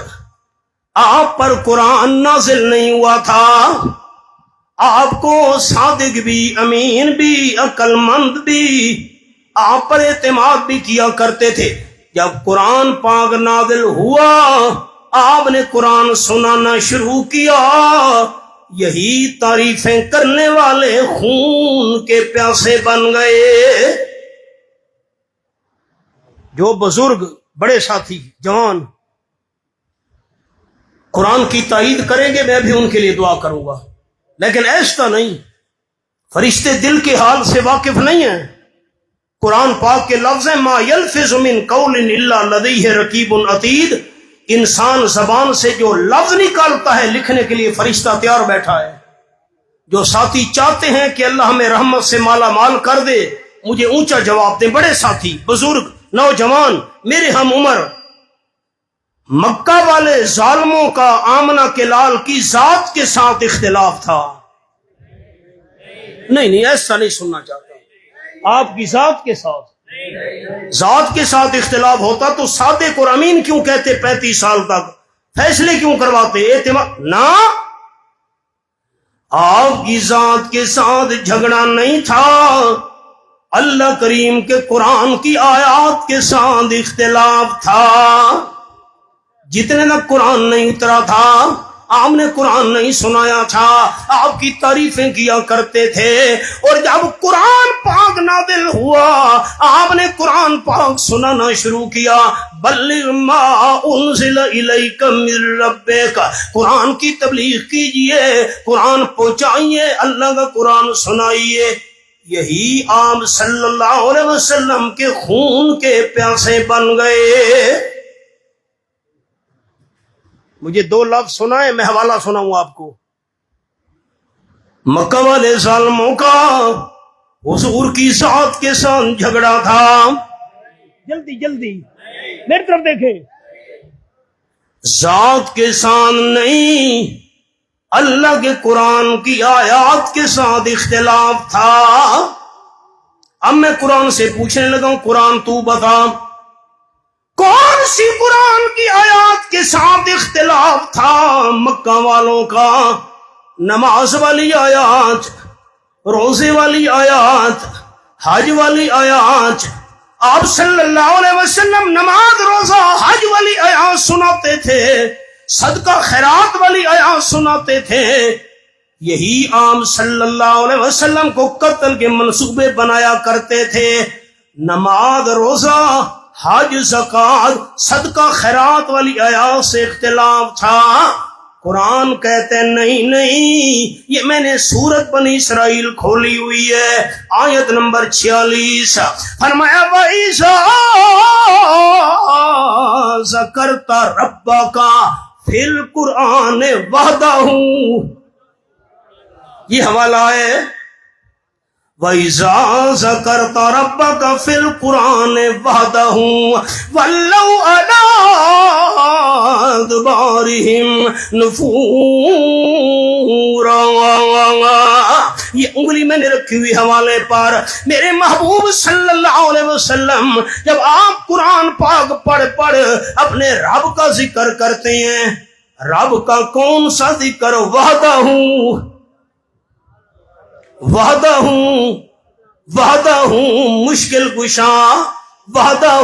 آپ پر قرآن نازل نہیں ہوا تھا، آپ کو صادق بھی، امین بھی، عقل مند بھی، آپ پر اعتماد بھی کیا کرتے تھے۔ جب قرآن پاک نازل ہوا آپ نے قرآن سنانا شروع کیا، یہی تعریفیں کرنے والے خون کے پیاسے بن گئے۔ جو بزرگ بڑے ساتھی جوان قرآن کی تائید کریں گے میں بھی ان کے لیے دعا کروں گا، لیکن ایسا نہیں، فرشتے دل کے حال سے واقف نہیں ہیں۔ قرآن پاک کے لفظ ہیں ما یلفظ من قول الا لدیہ رقیب عتید، انسان زبان سے جو لفظ نکالتا ہے لکھنے کے لیے فرشتہ تیار بیٹھا ہے۔ جو ساتھی چاہتے ہیں کہ اللہ ہمیں رحمت سے مالا مال کر دے، مجھے اونچا جواب دیں، بڑے ساتھی، بزرگ، نوجوان، میرے ہم عمر، مکہ والے ظالموں کا آمنہ کے لال کی ذات کے ساتھ اختلاف تھا۔ نہیں ایسا نہیں سننا چاہتا، آپ کی ذات کے ساتھ اختلاف ہوتا تو صادق اور امین کیوں کہتے 35 سال تک، فیصلے کیوں کرواتے، اعتماد نہ، آپ کی ذات کے ساتھ جھگڑا نہیں تھا، اللہ کریم کے قرآن کی آیات کے ساتھ اختلاف تھا۔ جتنے تک قرآن نہیں اترا تھا، آپ نے قرآن نہیں سنایا تھا، آپ کی تعریفیں کیا کرتے تھے، اور جب قرآن پاک نازل ہوا آپ نے قرآن پاک سنانا شروع کیا۔ بلغ ما انزل الیک من ربک، قرآن کی تبلیغ کیجئے، قرآن پہنچائیے، اللہ کا قرآن سنائیے۔ یہی آپ صلی اللہ علیہ وسلم کے خون کے پیاسے بن گئے۔ مجھے 2 لفظ سنائیں، میں حوالہ سناؤں آپ کو۔ مکہ والے ظالموں کا حضور کی ذات کے ساتھ جھگڑا تھا۔ جلدی میری طرف دیکھیں، ذات کے ساتھ نہیں، اللہ کے قرآن کی آیات کے ساتھ اختلاف تھا۔ اب میں قرآن سے پوچھنے لگا ہوں، قرآن تو بتا کون سی قرآن کی آیات کے ساتھ اختلاف تھا مکہ والوں کا؟ نماز والی آیات، روزے والی آیات، حج والی آیات، آپ صلی اللہ علیہ وسلم نماز، روزہ، حج والی آیات سناتے تھے، صدقہ خیرات والی آیات سناتے تھے۔ یہی آپ صلی اللہ علیہ وسلم کو قتل کے منصوبے بنایا کرتے تھے۔ نماز، روزہ، حج، زکات، صدقہ خیرات والی آیات سے اختلاف تھا۔ قرآن کہتے نہیں یہ میں نے سورت بنی اسرائیل کھولی ہوئی ہے، آیت نمبر 46، فرمایا وَإِذَا ذَكَرْتَ رَبَّكَ فِي الْقُرْآنِ وَحْدَهُ، یہ حوالہ ہے وَإِذَا ذَكَرْتَ رَبَّكَ فِي الْقُرْآنِ وَحْدَهُ وَلَّوْا عَلَىٰ أَدْبَارِهِمْ نُفُورًا۔ یہ انگلی میں نے رکھی ہوئی حوالے پر، میرے محبوب صلی اللہ علیہ وسلم جب آپ قرآن پاک پڑھ اپنے رب کا ذکر کرتے ہیں، رب کا کون سا ذکر؟ وحدہ مشکل کشا، وحدہ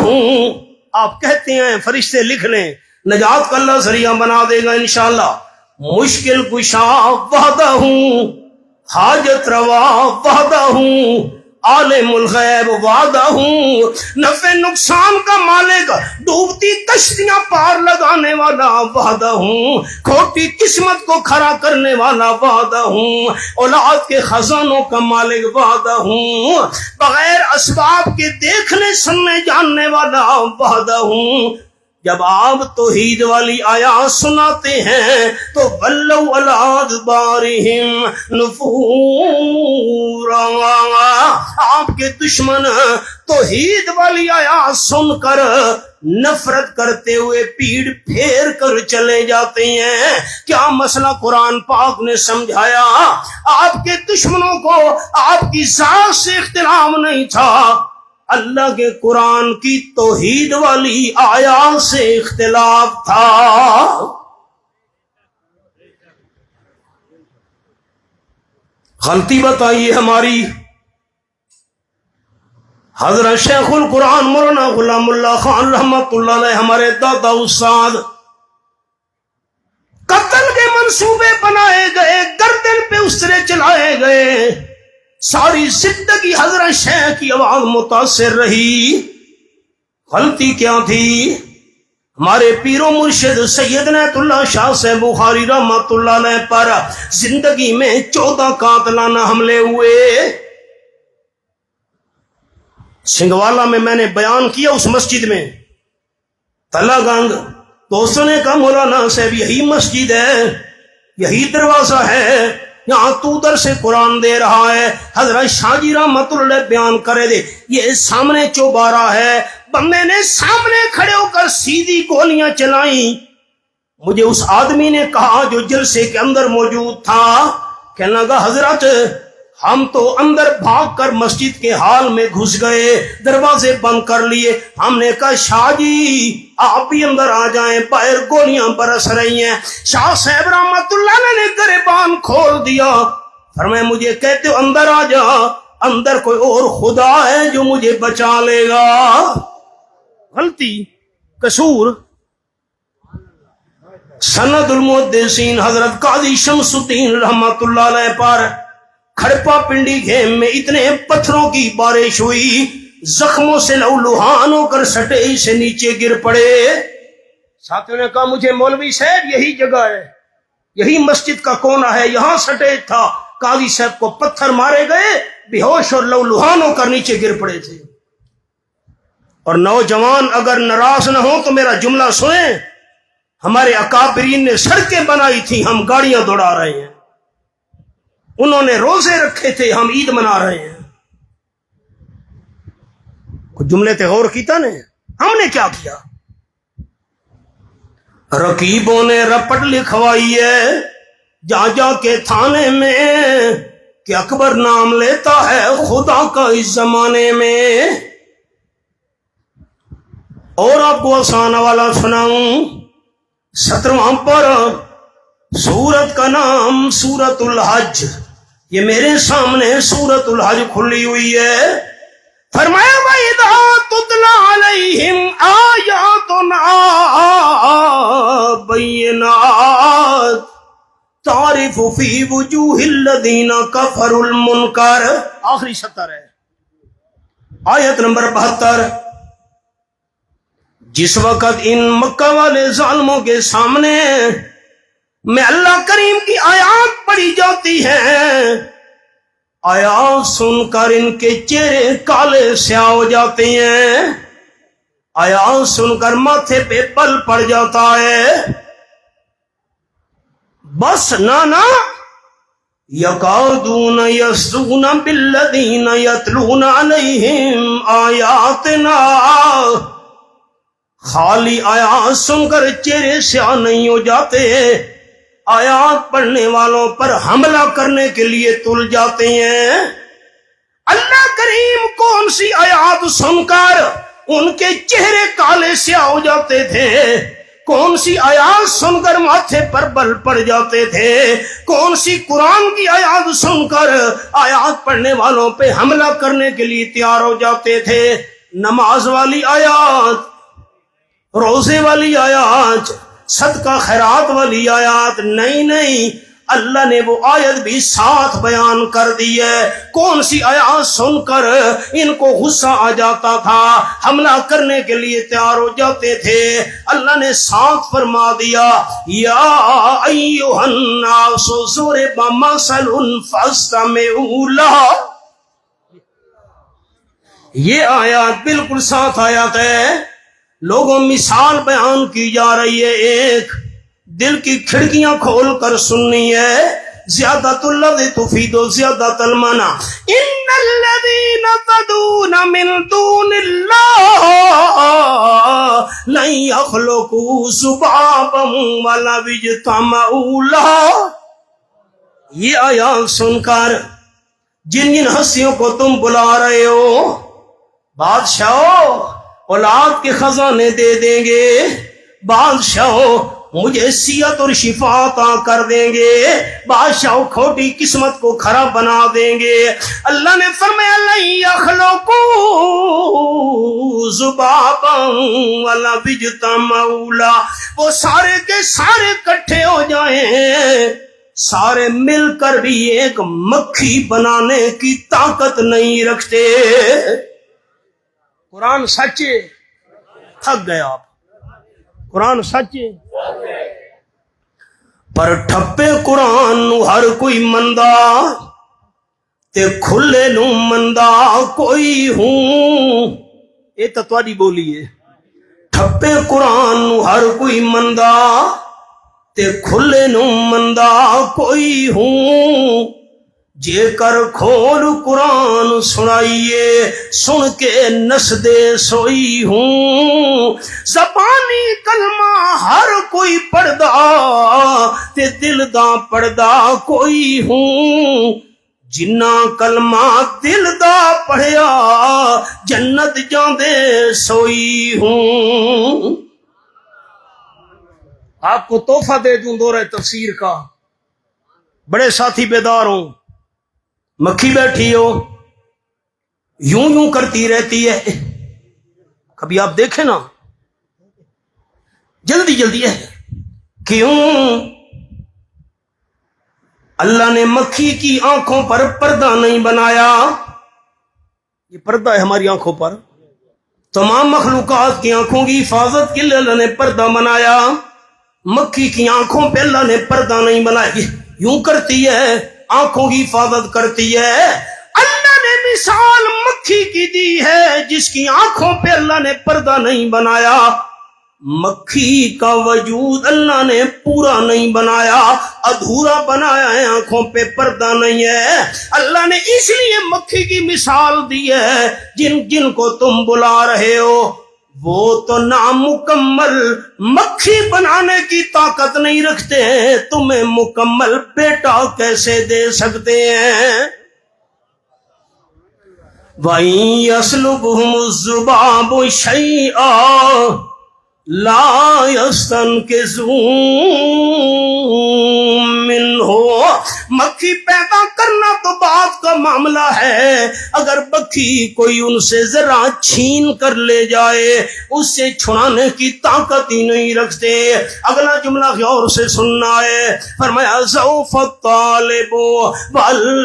آپ کہتے ہیں، فرشتے لکھ لیں، نجات کا اللہ ذریعہ بنا دے گا انشاءاللہ۔ مشکل کشا وحدہ، حاجت روا وحدہ، عالم الغیب وعدہ ہوں، نفع نقصان کا مالک، ڈوبتی کشتیاں پار لگانے والا وعدہ ہوں، کھوٹی قسمت کو کھڑا کرنے والا وعدہ ہوں، اولاد کے خزانوں کا مالک وعدہ ہوں، بغیر اسباب کے دیکھنے سننے جاننے والا وعدہ ہوں۔ جب آپ توحید والی آیات سناتے ہیں تو ولوا علی ادبارہم نفورا، آپ کے دشمن توحید والی آیات سن کر نفرت کرتے ہوئے پیڑ پھیر کر چلے جاتے ہیں۔ کیا مسئلہ قرآن پاک نے سمجھایا؟ آپ کے دشمنوں کو آپ کی ذات سے اختلاف نہیں تھا، اللہ کے قرآن کی توحید والی آیات سے اختلاف تھا۔ غلطی بتائیے ہماری؟ حضرت شیخ القرآن مولانا غلام اللہ خان رحمت اللہ علیہ ہمارے دادا استاد، قتل کے منصوبے بنائے گئے، گردن پہ اسرے چلائے گئے، ساری زندگی حضرت شیخ کی آواز متاثر رہی۔ غلطی کیا تھی؟ ہمارے پیر و مرشد سید عنایت اللہ شاہ صاحب بخاری رحمت اللہ علیہ پر زندگی میں 14 قاتلانہ حملے ہوئے۔ سنگوالا میں نے بیان کیا، اس مسجد میں تلا گنگ دوستوں نے کہا مولانا صاحب یہی مسجد ہے، یہی دروازہ ہے، یہاں تو در سے قرآن دے رہا ہے۔ حضرت شاہ جی رحمت اللہ بیان کرے دے، یہ سامنے چوبارہ ہے، بندے نے سامنے کھڑے ہو کر سیدھی گولیاں چلائیں۔ مجھے اس آدمی نے کہا جو جلسے کے اندر موجود تھا، کہنے لگا حضرت ہم تو اندر بھاگ کر مسجد کے حال میں گھس گئے، دروازے بند کر لیے۔ ہم نے کہا شاہ جی آپ بھی اندر آ جائیں، باہر گولیاں برس رہی ہیں۔ شاہ صاحب رحمت اللہ نے گریبان کھول دیا، فرمایا مجھے کہتے ہو اندر آ جا، اندر کوئی اور خدا ہے جو مجھے بچا لے گا۔ غلطی، قصور۔ سند المحدثین حضرت قاضی شمس الدین رحمت اللہ علیہ پر کھڑپا پنڈی گھیم میں اتنے پتھروں کی بارش ہوئی، زخموں سے لہولہان ہو کر سٹے سے نیچے گر پڑے۔ ساتھیوں نے کہا مجھے مولوی صاحب یہی جگہ ہے، یہی مسجد کا کونا ہے، یہاں سٹے تھا۔ قاضی صاحب کو پتھر مارے گئے، بے ہوش اور لہولہان ہو کر نیچے گر پڑے تھے۔ اور نوجوان اگر ناراض نہ ہو تو میرا جملہ سنیں، ہمارے اکابرین نے سڑکیں بنائی تھی، ہم گاڑیاں دوڑا رہے ہیں، انہوں نے روزے رکھے تھے، ہم عید منا رہے ہیں۔ کچھ جملے تے غور کیتا نے؟ ہم نے کیا کیا؟ رقیبوں نے رپٹ لکھوائی ہے جا جا کے تھانے میں کہ اکبر نام لیتا ہے خدا کا اس زمانے میں۔ اور آپ کو آسان والا سناؤں، 17واں پر سورت کا نام سورت الحج، یہ میرے سامنے سورت الحج کھلی ہوئی ہے۔ فرمایا وَإِذَا تُتْلَى عَلَيْهِمْ آيَاتُنَا بَيِّنَاتٍ تَعْرِفُ فِي وُجُوهِ الَّذِينَ كَفَرُوا الْمُنكَرَ، آخری سطر ہے، آیت نمبر 72۔ جس وقت ان مکہ والے ظالموں کے سامنے میں اللہ کریم کی آیات پڑھی جاتی ہیں، آیات سن کر ان کے چہرے کالے سیاہ ہو جاتے ہیں، آیات سن کر ماتھے پہ پل پڑ جاتا ہے۔ بس نانا یکادون یسطون بالذین یتلون علیہم آیاتنا، خالی آیات سن کر چہرے سیاہ نہیں ہو جاتے، آیات پڑھنے والوں پر حملہ کرنے کے لیے تل جاتے ہیں۔ اللہ کریم کون سی آیات سن کر ان کے چہرے کالے سیاہ ہو جاتے تھے، کون سی آیات سن کر ماتھے پر بل پڑ جاتے تھے، کون سی قرآن کی آیات سن کر آیات پڑھنے والوں پہ حملہ کرنے کے لیے تیار ہو جاتے تھے؟ نماز والی آیات، روزے والی آیات، صدقہ خیرات والی آیات نہیں، اللہ نے وہ آیت بھی ساتھ بیان کر دی ہے۔ کون سی آیات سن کر ان کو غصہ آ جاتا تھا، حملہ کرنے کے لیے تیار ہو جاتے تھے، اللہ نے ساتھ فرما دیا یا ایھا الناس ضرب مثل فاستمعوا لہ۔ یہ آیات بالکل ساتھ آیات ہے۔ لوگوں مثال بیان کی جا رہی ہے، ایک دل کی کھڑکیاں کھول کر سننی ہے۔ زیادت اللفظ تفید زیادت المعنی۔ ان الذین تدعون من دون اللہ لن یخلقوا ذبابا ولو اجتمعوا لہ۔ یہ آیات سن کر جن جن ہستیوں کو تم بلا رہے ہو، بادشاہو اولاد کے خزانے دے دیں گے، بادشاہو مجھے صحت اور شفا عطا کر دیں گے، بادشاہو کھوٹی قسمت کو کھرا بنا دیں گے۔ اللہ نے فرمایا لن یخلقوا ذبابا ولو اجتمعوا لہ۔ وہ سارے کے سارے کٹھے ہو جائیں، سارے مل کر بھی ایک مکھی بنانے کی طاقت نہیں رکھتے۔ قرآن سچے، تھک گئے آپ، قرآن سچے پر ٹھپے قرآن نو ہر کوئی مندا تے کھلے نو مندا کوئی ہوں۔ یہ تو تواڈی بولی ہے، ٹھپے قرآن نو ہر کوئی مندا تے کھلے نو مندا کوئی ہوں۔ جے کر کھول قرآن سنائیے، سن کے نس دے سوئی ہوں۔ زبانی کلمہ ہر کوئی پڑھدا تے دل دا پڑھدا کوئی ہوں۔ جنہ کلمہ دل دا پڑھیا جنت جاندے سوئی ہوں۔ آپ کو تحفہ دے دوں دورہ تفسیر کا، بڑے ساتھی بیدار ہوں، مکھی بیٹھی ہو یوں یوں کرتی رہتی ہے، کبھی آپ دیکھیں نا جلدی جلدی ہے، کیوں؟ اللہ نے مکھی کی آنکھوں پر پردہ نہیں بنایا، یہ پردہ ہے ہماری آنکھوں پر، تمام مخلوقات کی آنکھوں کی حفاظت کے لیے اللہ نے پردہ بنایا، مکھی کی آنکھوں پہ اللہ نے پردہ نہیں بنایا، یوں کرتی ہے، آنکھوں کی حفاظت کرتی ہے۔ اللہ نے مثال مکھی کی دی ہے جس کی آنکھوں پہ اللہ نے پردہ نہیں بنایا۔ مکھی کا وجود اللہ نے پورا نہیں بنایا، ادھورا بنایا ہے، آنکھوں پہ پردہ نہیں ہے۔ اللہ نے اس لیے مکھی کی مثال دی ہے، جن کو تم بلا رہے ہو وہ تو نامکمل مکھی بنانے کی طاقت نہیں رکھتے ہیں، تمہیں مکمل بیٹا کیسے دے سکتے ہیں؟ وَإِن يَسْلُبْهُمُ الذُّبَابُ شَيْئًا لا يستنقذوا منه۔ مکھی پیدا کرنا تو بات کا معاملہ ہے، اگر مکھی کوئی ان سے ذرا چھین کر لے جائے اس سے چھڑانے کی طاقت ہی نہیں رکھتے۔ اگلا جملہ غور سے سننا ہے، فرمایا ضعف الطالب والمطلوب۔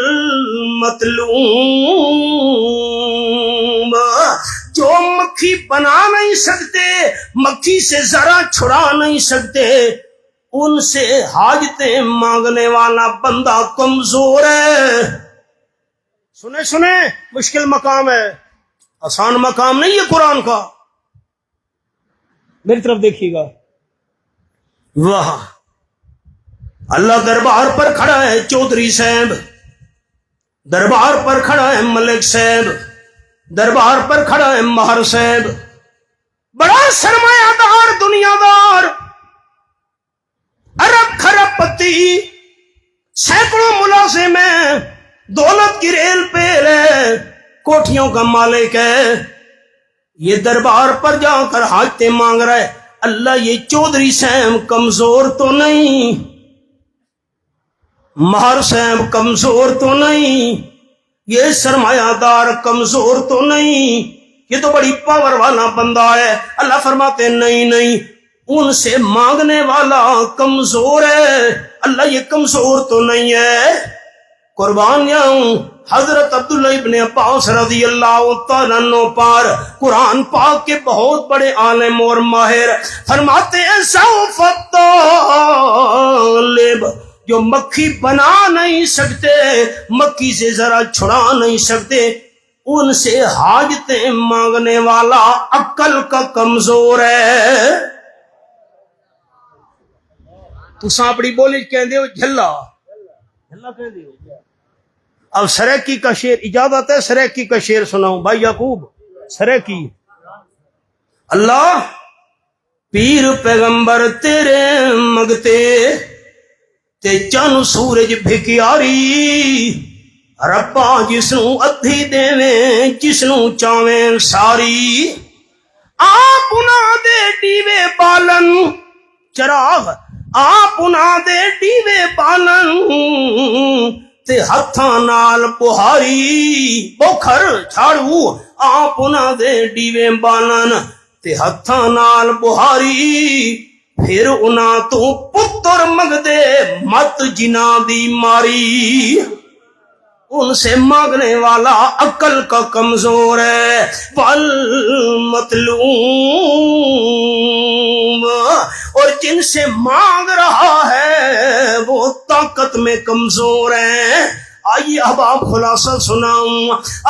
جو مکھی بنا نہیں سکتے، مکھی سے ذرا چھڑا نہیں سکتے، ان سے حاجتیں مانگنے والا بندہ کمزور ہے۔ سنے سنے، مشکل مقام ہے، آسان مقام نہیں ہے قرآن کا۔ میری طرف دیکھیے گا، واہ، اللہ دربار پر کھڑا ہے چودھری صاحب، دربار پر کھڑا ہے ملک صاحب، دربار پر کھڑا ہے مہر صاحب، بڑا سرمایہ دار دنیا دار، ارب خرب پتی، سینکڑوں ملازم ہیں، دولت کی ریل پہ ہے، کوٹھیوں کا مالک ہے، یہ دربار پر جا کر حاجتیں مانگ رہا ہے۔ اللہ یہ چودھری صاحب کمزور تو نہیں، مہر صاحب کمزور تو نہیں، یہ سرمایہ دار کمزور تو نہیں، یہ تو بڑی پاور والا بندہ ہے۔ اللہ فرماتے نہیں نہیں، ان سے مانگنے والا کمزور ہے، اللہ یہ کمزور تو نہیں ہے۔ قربان جاؤں حضرت عبداللہ ابن عباس رضی اللہ تعالیٰ عنہ پر قرآن پاک کے بہت بڑے عالم اور ماہر فرماتے ہیں سوف الطالب، جو مکھی بنا نہیں سکتے، مکھی سے ذرا چھڑا نہیں سکتے، ان سے حاجتیں مانگنے والا عقل کا کمزور ہے۔ تو سانپڑی بولی کہندے ہو جھلا جھلا کہندے ہو۔ اب سریکی کا شعر اجازت ہے سریکی کا شعر سناؤں بھائی یعقوب؟ سریکی: اللہ پیر پیغمبر تیرے مگتے تے چن سورج بھکیاری، ربا جسنوں ادھی دیویں جسنوں چاویں ساری، آپ انہاں دے ڈیوے بالن چراغ، آپ انہاں دے ڈیوے بالن تے ہتھاں نال بہاری، بوکھر جھاڑو آپ انہاں دے ڈیوے بالن تے ہتھاں نال بہاری، پھر انہاں تو پتر مگدے مت جناں دی ماری، ان سے مانگنے والا عقل کا کمزور ہے۔ والمطلوب، اور جن سے مانگ رہا ہے وہ طاقت میں کمزور ہیں۔ آئیے اب آپ خلاصہ سناؤں۔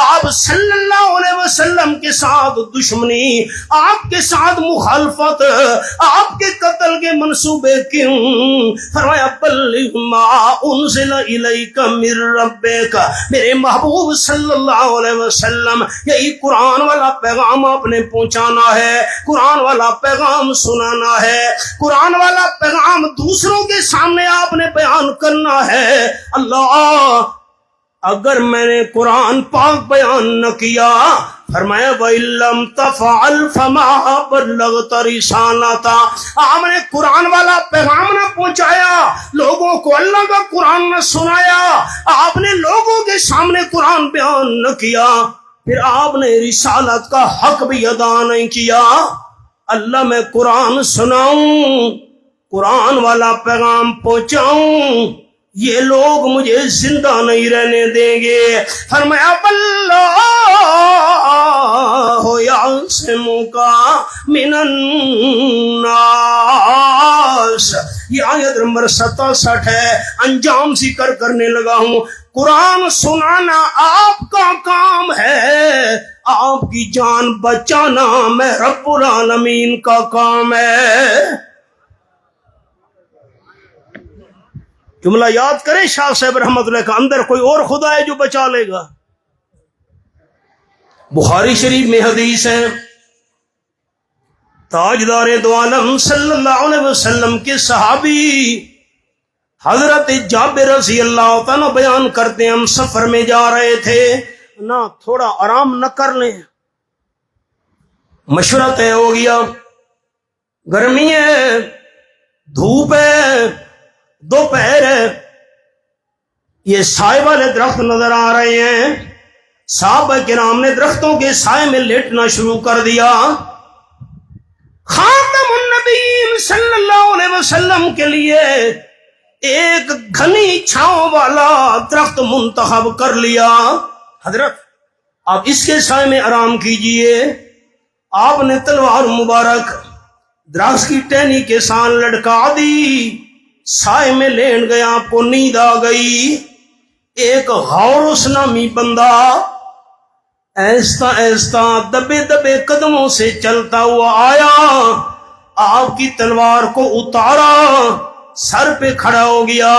آپ صلی اللہ علیہ وسلم کے ساتھ دشمنی، آپ کے ساتھ مخالفت، آپ کے قتل کے منصوبے کیوں؟ فرمایا بلغ ما انزل الیک من ربک، میرے محبوب صلی اللہ علیہ وسلم یہی قرآن والا پیغام آپ نے پہنچانا ہے، قرآن والا پیغام سنانا ہے، قرآن والا پیغام دوسروں کے سامنے آپ نے بیان کرنا ہے۔ اللہ اگر میں نے قرآن پاک بیان نہ کیا، فرمایا وَإِن لَّمْ تَفْعَلْ فَمَا بَلَّغْتَ رِسَالَتَهُ، آپ نے قرآن والا پیغام نہ پہنچایا، لوگوں کو اللہ کا قرآن نہ سنایا، آپ نے لوگوں کے سامنے قرآن بیان نہ کیا، پھر آپ نے رسالت کا حق بھی ادا نہیں کیا۔ اللہ میں قرآن سناؤں، قرآن والا پیغام پہنچاؤں، یہ لوگ مجھے زندہ نہیں رہنے دیں گے۔ فرمایا واللہ یعصمک من الناس، یہ آیت نمبر 67 ہے۔ انجام ذکر کرنے لگا ہوں۔ قرآن سنانا آپ کا کام ہے، آپ کی جان بچانا میں رب العالمین کا کام ہے۔ جملہ یاد کریں شاہ صاحب رحمت اللہ کا، اندر کوئی اور خدا ہے جو بچا لے گا؟ بخاری شریف میں حدیث ہے، تاجدار دو عالم صلی اللہ علیہ وسلم کے صحابی حضرت جابر رضی اللہ تعالیٰ بیان کرتے ہیں، ہم سفر میں جا رہے تھے، نہ تھوڑا آرام نہ کر لیں؟ مشورہ طے ہو گیا، گرمی ہے، دھوپ ہے، دوپہر ہے، یہ سائے والے درخت نظر آ رہے ہیں، صحابہ کرام نے درختوں کے سائے میں لیٹنا شروع کر دیا۔ خاتم النبیین صلی اللہ علیہ وسلم کے لیے ایک گھنی چھاؤں والا درخت منتخب کر لیا، حضرت آپ اس کے سائے میں آرام کیجئے۔ آپ نے تلوار مبارک درخت کی ٹہنی کے ساتھ لٹکا دی، سائے میں لیٹ گیا، آپ کو نیند آ گئی۔ ایک غوث نامی بندہ ایستا ایستا دبے دبے قدموں سے چلتا ہوا آیا، آپ کی تلوار کو اتارا، سر پہ کھڑا ہو گیا۔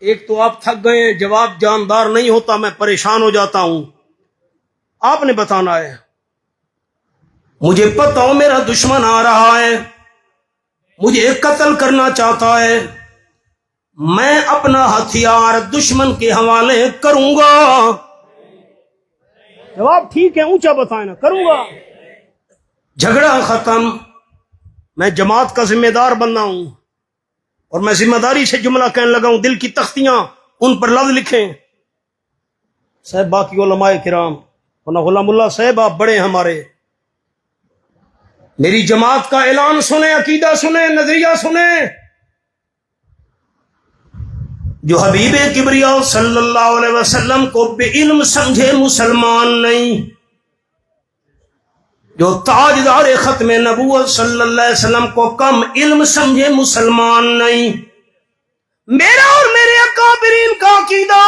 ایک تو آپ تھک گئے، جواب جاندار نہیں ہوتا، میں پریشان ہو جاتا ہوں، آپ نے بتانا ہے، مجھے پتہ ہو میرا دشمن آ رہا ہے، مجھے قتل کرنا چاہتا ہے، میں اپنا ہتھیار دشمن کے حوالے کروں گا۔ جواب ٹھیک ہے، اونچا بتائیں نا، کروں گا۔ جھگڑا ختم، میں جماعت کا ذمہ دار بننا ہوں، اور میں ذمہ داری سے جملہ کہنے لگا ہوں، دل کی تختیاں ان پر لفظ لکھیں۔ صاحب باقی علماء کرام، ورنہ غلام اللہ صاحب آپ بڑے ہمارے، میری جماعت کا اعلان سنیں، عقیدہ سنیں، نظریہ سنیں. جو حبیب کبریا صلی اللہ علیہ وسلم کو بے علم سمجھے مسلمان نہیں، جو تاجدار ختم نبوت صلی اللہ علیہ وسلم کو کم علم سمجھے مسلمان نہیں. میرا اور میرے اکابرین کا عقیدہ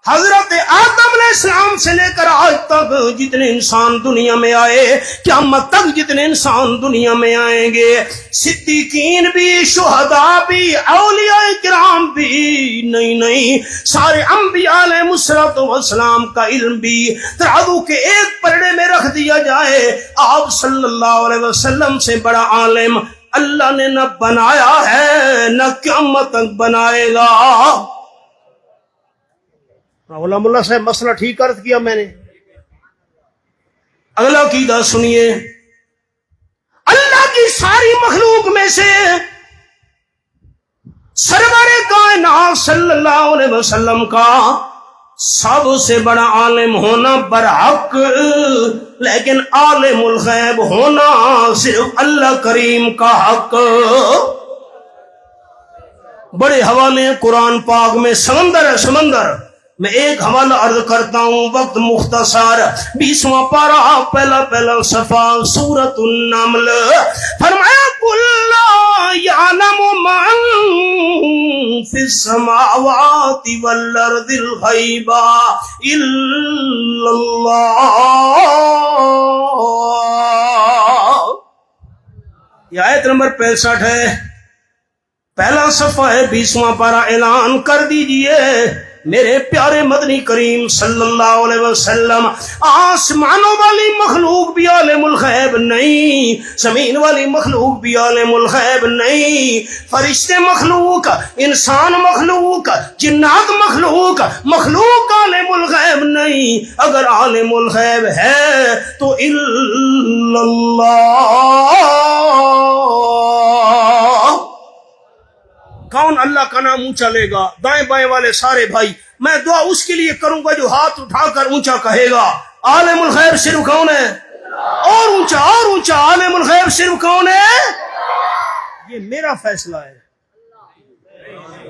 حضرت آدم علیہ السلام سے لے کر آج تک جتنے انسان دنیا میں آئے، قیامت تک جتنے انسان دنیا میں آئیں گے، صدیقین بھی، شہداء بھی، اولیاء کرام بھی، نہیں سارے انبیاء علیہ السلام کا علم بھی ترازو کے ایک پلڑے میں رکھ دیا جائے، آپ صلی اللہ علیہ وسلم سے بڑا عالم اللہ نے نہ بنایا ہے نہ قیامت تک بنائے گا. غلام اللہ صاحب مسئلہ ٹھیک کر کیا میں نے. اگلا عقیدہ سنیے، اللہ کی ساری مخلوق میں سے سرور کائنات صلی اللہ علیہ وسلم کا سب سے بڑا عالم ہونا برحق، لیکن عالم الغیب ہونا صرف اللہ کریم کا حق. بڑے حوالے ہیں قرآن پاک میں، سمندر ہے سمندر. میں ایک حوالہ عرض کرتا ہوں، وقت مختصر. 20واں پارہ، پہلا صفحہ، سورۃ النمل. فرمایا قل لا یعلم من فی السماوات والارض الغیب الا اللہ. یہ آیت نمبر 65 ہے، پہلا صفحہ ہے، 20واں پارہ. اعلان کر دیجئے میرے پیارے مدنی کریم صلی اللہ علیہ وسلم، آسمانوں والی مخلوق بھی عالم الغیب نہیں، زمین والی مخلوق بھی عالم الغیب نہیں، فرشتے مخلوق، انسان مخلوق، جنات مخلوق عالم الغیب نہیں. اگر عالم الغیب ہے تو الا اللہ. کون اللہ کا نام اونچا لے گا؟ دائیں بائیں والے سارے بھائی، میں دعا اس کے لیے کروں گا جو ہاتھ اٹھا کر اونچا کہے گا عالم الغیب صرف کون ہے؟ اور اونچا عالم الغیب صرف کون ہے؟ یہ میرا فیصلہ ہے،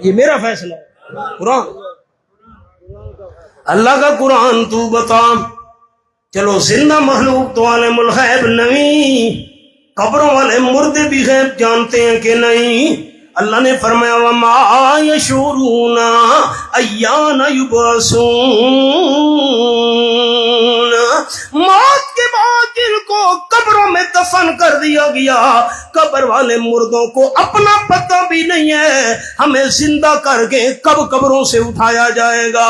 یہ میرا فیصلہ ہے. قرآن، اللہ کا قرآن تو بتا. چلو زندہ مخلوق تو عالم الغیب نہیں، قبروں والے مردے بھی غیب جانتے ہیں کہ نہیں؟ اللہ نے فرمایا وما یشعرون ایان یبعثون. موت کے بعد جن کو قبروں میں دفن کر دیا گیا، قبر والے مردوں کو اپنا پتہ بھی نہیں ہے ہمیں زندہ کر کے کب قبروں سے اٹھایا جائے گا.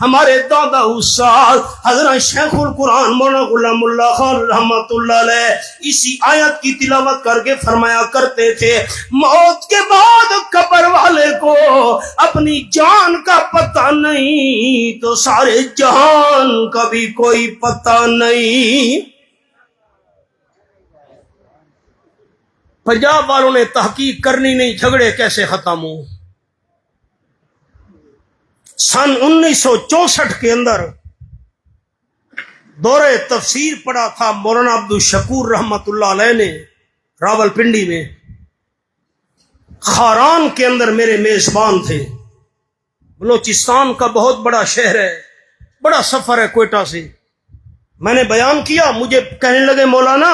ہمارے دادا استاد حضرت شیخ القرآن مولانا غلام اللہ خان رحمۃ اللہ علیہ اسی آیت کی تلاوت کر کے فرمایا کرتے تھے، موت کے بعد قبر والے کو اپنی جان کا پتہ نہیں تو سارے جہان کا بھی کوئی پتہ نہیں. پنجاب والوں نے تحقیق کرنی نہیں، جھگڑے کیسے ختم ہوں. سن 1964 کے اندر دورہ تفسیر پڑھا تھا مولانا عبد الشکور رحمت اللہ علیہ نے راول پنڈی میں. خاران کے اندر میرے میزبان تھے. بلوچستان کا بہت بڑا شہر ہے، بڑا سفر ہے کوئٹہ سے. میں نے بیان کیا، مجھے کہنے لگے مولانا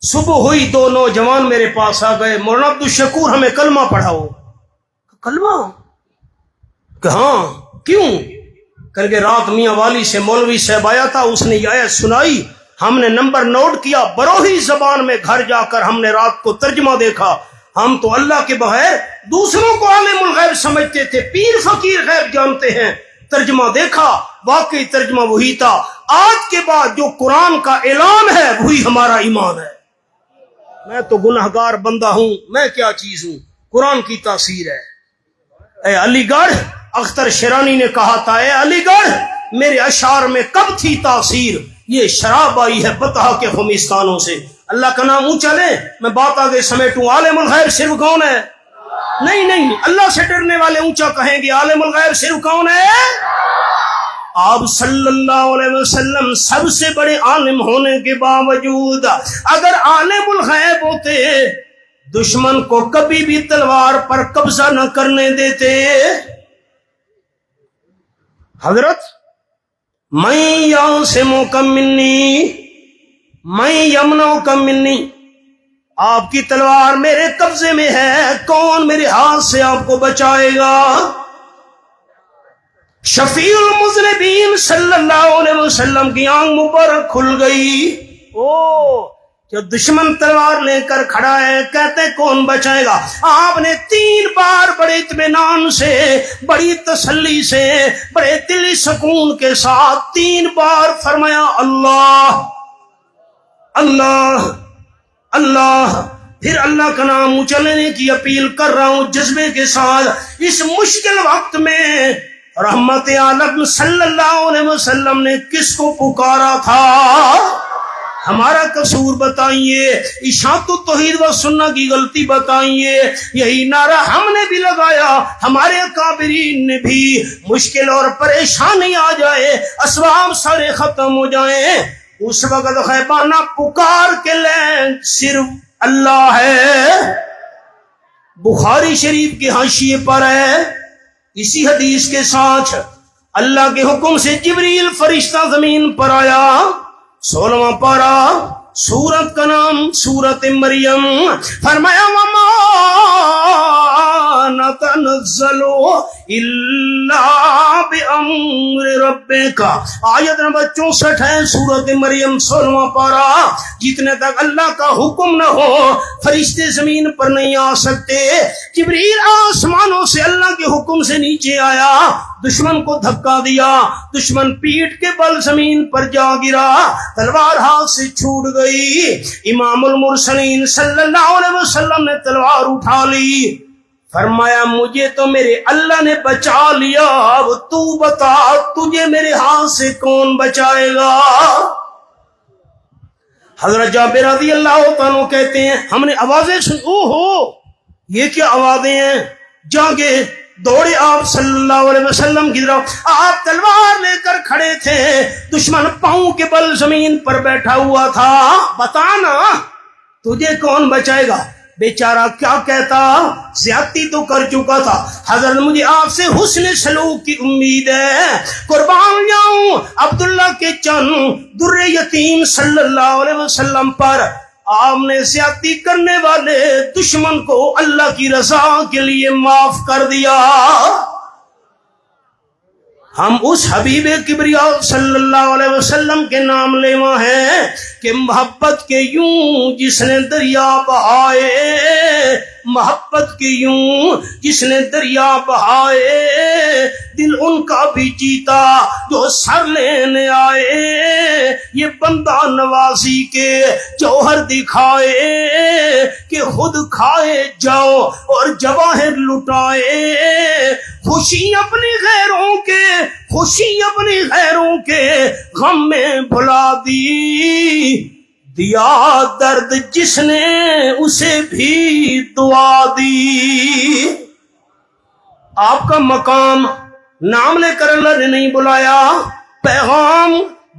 صبح ہوئی 2 نوجوان میرے پاس آ گئے، مولانا عبد الشکور ہمیں کلمہ پڑھاؤ. کلمہ؟ کہ ہاں. کیوں؟ کر کے رات میاں والی سے مولوی صاحب آیا تھا، اس نے یہ آیت سنائی، ہم نے نمبر نوٹ کیا، بروہی زبان میں گھر جا کر ہم نے رات کو ترجمہ دیکھا. ہم تو اللہ کے بغیر دوسروں کو عالم الغیب سمجھتے تھے، پیر فقیر غیب جانتے ہیں. ترجمہ دیکھا، واقعی ترجمہ وہی تھا. آج کے بعد جو قرآن کا اعلان ہے وہی ہمارا ایمان ہے. میں تو گناہگار بندہ ہوں، میں کیا چیز ہوں، قرآن کی تاثیر ہے. اے علی گڑھ، اختر شیرانی نے کہا تھا، اے علی گڑھ میرے اشعار میں کب تھی تاثیر، یہ شراب آئی ہے بطحا کے خمیستانوں سے. اللہ کا نام اونچا لے. میں بات آگے سمیٹوں. عالم الغیب صرف کون ہے؟ نہیں، اللہ سے ڈرنے والے اونچا کہیں گے عالم الغیب صرف کون ہے؟ آپ صلی اللہ علیہ وسلم سب سے بڑے عالم ہونے کے باوجود اگر عالم الغیب ہوتے دشمن کو کبھی بھی تلوار پر قبضہ نہ کرنے دیتے. حضرت میں یعصمک منی میں یمنعک منی، آپ کی تلوار میرے قبضے میں ہے، کون میرے ہاتھ سے آپ کو بچائے گا؟ شفیع المذنبین صلی اللہ علیہ وسلم کی آنکھ مبارک کھل گئی. جو دشمن تلوار لے کر کھڑا ہے، کہتے کون بچائے گا؟ آپ نے 3 بار بڑے اطمینان سے، بڑی تسلی سے، بڑے دلی سکون کے ساتھ 3 بار فرمایا اللہ اللہ اللہ. پھر اللہ کا نام اچھلنے کی اپیل کر رہا ہوں جذبے کے ساتھ. اس مشکل وقت میں رحمت عالم صلی اللہ علیہ وسلم نے کس کو پکارا تھا؟ ہمارا قصور بتائیے، اشاعت التوحید و سنت کی غلطی بتائیے. یہی نعرہ ہم نے بھی لگایا، ہمارے اکابرین نے بھی. مشکل اور پریشانی آ جائے، اسباب سارے ختم ہو جائیں، اس وقت غیبانہ پکار کے لیں صرف اللہ ہے. بخاری شریف کے حاشیے پر ہے، اسی حدیث کے ساتھ اللہ کے حکم سے جبریل فرشتہ زمین پر آیا. 16واں پارہ، سورت کا نام سورت مریم. فرمایا وما نتنزل الا بامر ربک. آیت نمبر 64 ہے سورت مریم 16واں پارہ. جتنے تک اللہ کا حکم نہ ہو فرشتے زمین پر نہیں آ سکتے. جبریل آسمانوں سے اللہ کے حکم سے نیچے آیا، دشمن کو دھکا دیا، دشمن پیٹ کے بل زمین پر جا گرا، تلوار ہاتھ سے چھوٹ گئی. امام المرسلین صلی اللہ علیہ وسلم نے تلوار اٹھا لی. فرمایا مجھے تو میرے اللہ نے بچا لیا، اب تو بتا تجھے میرے ہاتھ سے کون بچائے گا؟ حضرت جابر رضی اللہ عنہ کہتے ہیں ہم نے آوازیں سن، یہ کیا آوازیں ہیں؟ جاگے دوڑے آپ صلی اللہ علیہ وسلم کی طرف. آپ تلوار لے کر کھڑے تھے، دشمن پاؤں کے بل زمین پر بیٹھا ہوا تھا. بتانا تجھے کون بچائے گا؟ بیچارہ کیا کہتا، زیادتی تو کر چکا تھا. حضرت مجھے آپ سے حسن سلوک کی امید ہے، قربان جاؤں عبداللہ کے چن در یتیم صلی اللہ علیہ وسلم پر آپ نے زیادتی کرنے والے دشمن کو اللہ کی رضا کے لیے معاف کر دیا. ہم اس حبیب کبریا صلی اللہ علیہ وسلم کے نام لیوا ہیں کہ محبت کے یوں جس نے دریا بہائے، محبت کے یوں جس نے دریا بہائے، دل ان کا بھی جیتا جو سر لینے آئے. یہ بندہ نوازی کے جوہر دکھائے کہ خود کھائے جاؤ اور جواہر لٹائے. خوشی اپنی غیروں کے، خوشی اپنی غیروں کے غم میں بھلا دی، دیا درد جس نے اسے بھی دعا دی. آپ کا مقام نام لے کر اللہ نے نہیں بلایا. پیغام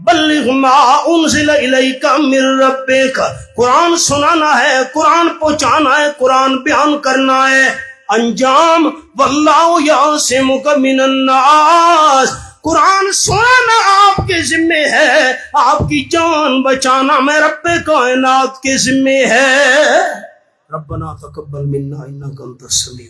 بلغ ما انزل الیک من ربک، قرآن سنانا ہے، قرآن پہنچانا ہے، قرآن بیان کرنا ہے. انجام واللہ یعصمک من الناس، قرآن سنانا آپ کے ذمے ہے، آپ کی جان بچانا میں رب کائنات کے ذمے ہے. ربنا تقبل منا انک انت السمیع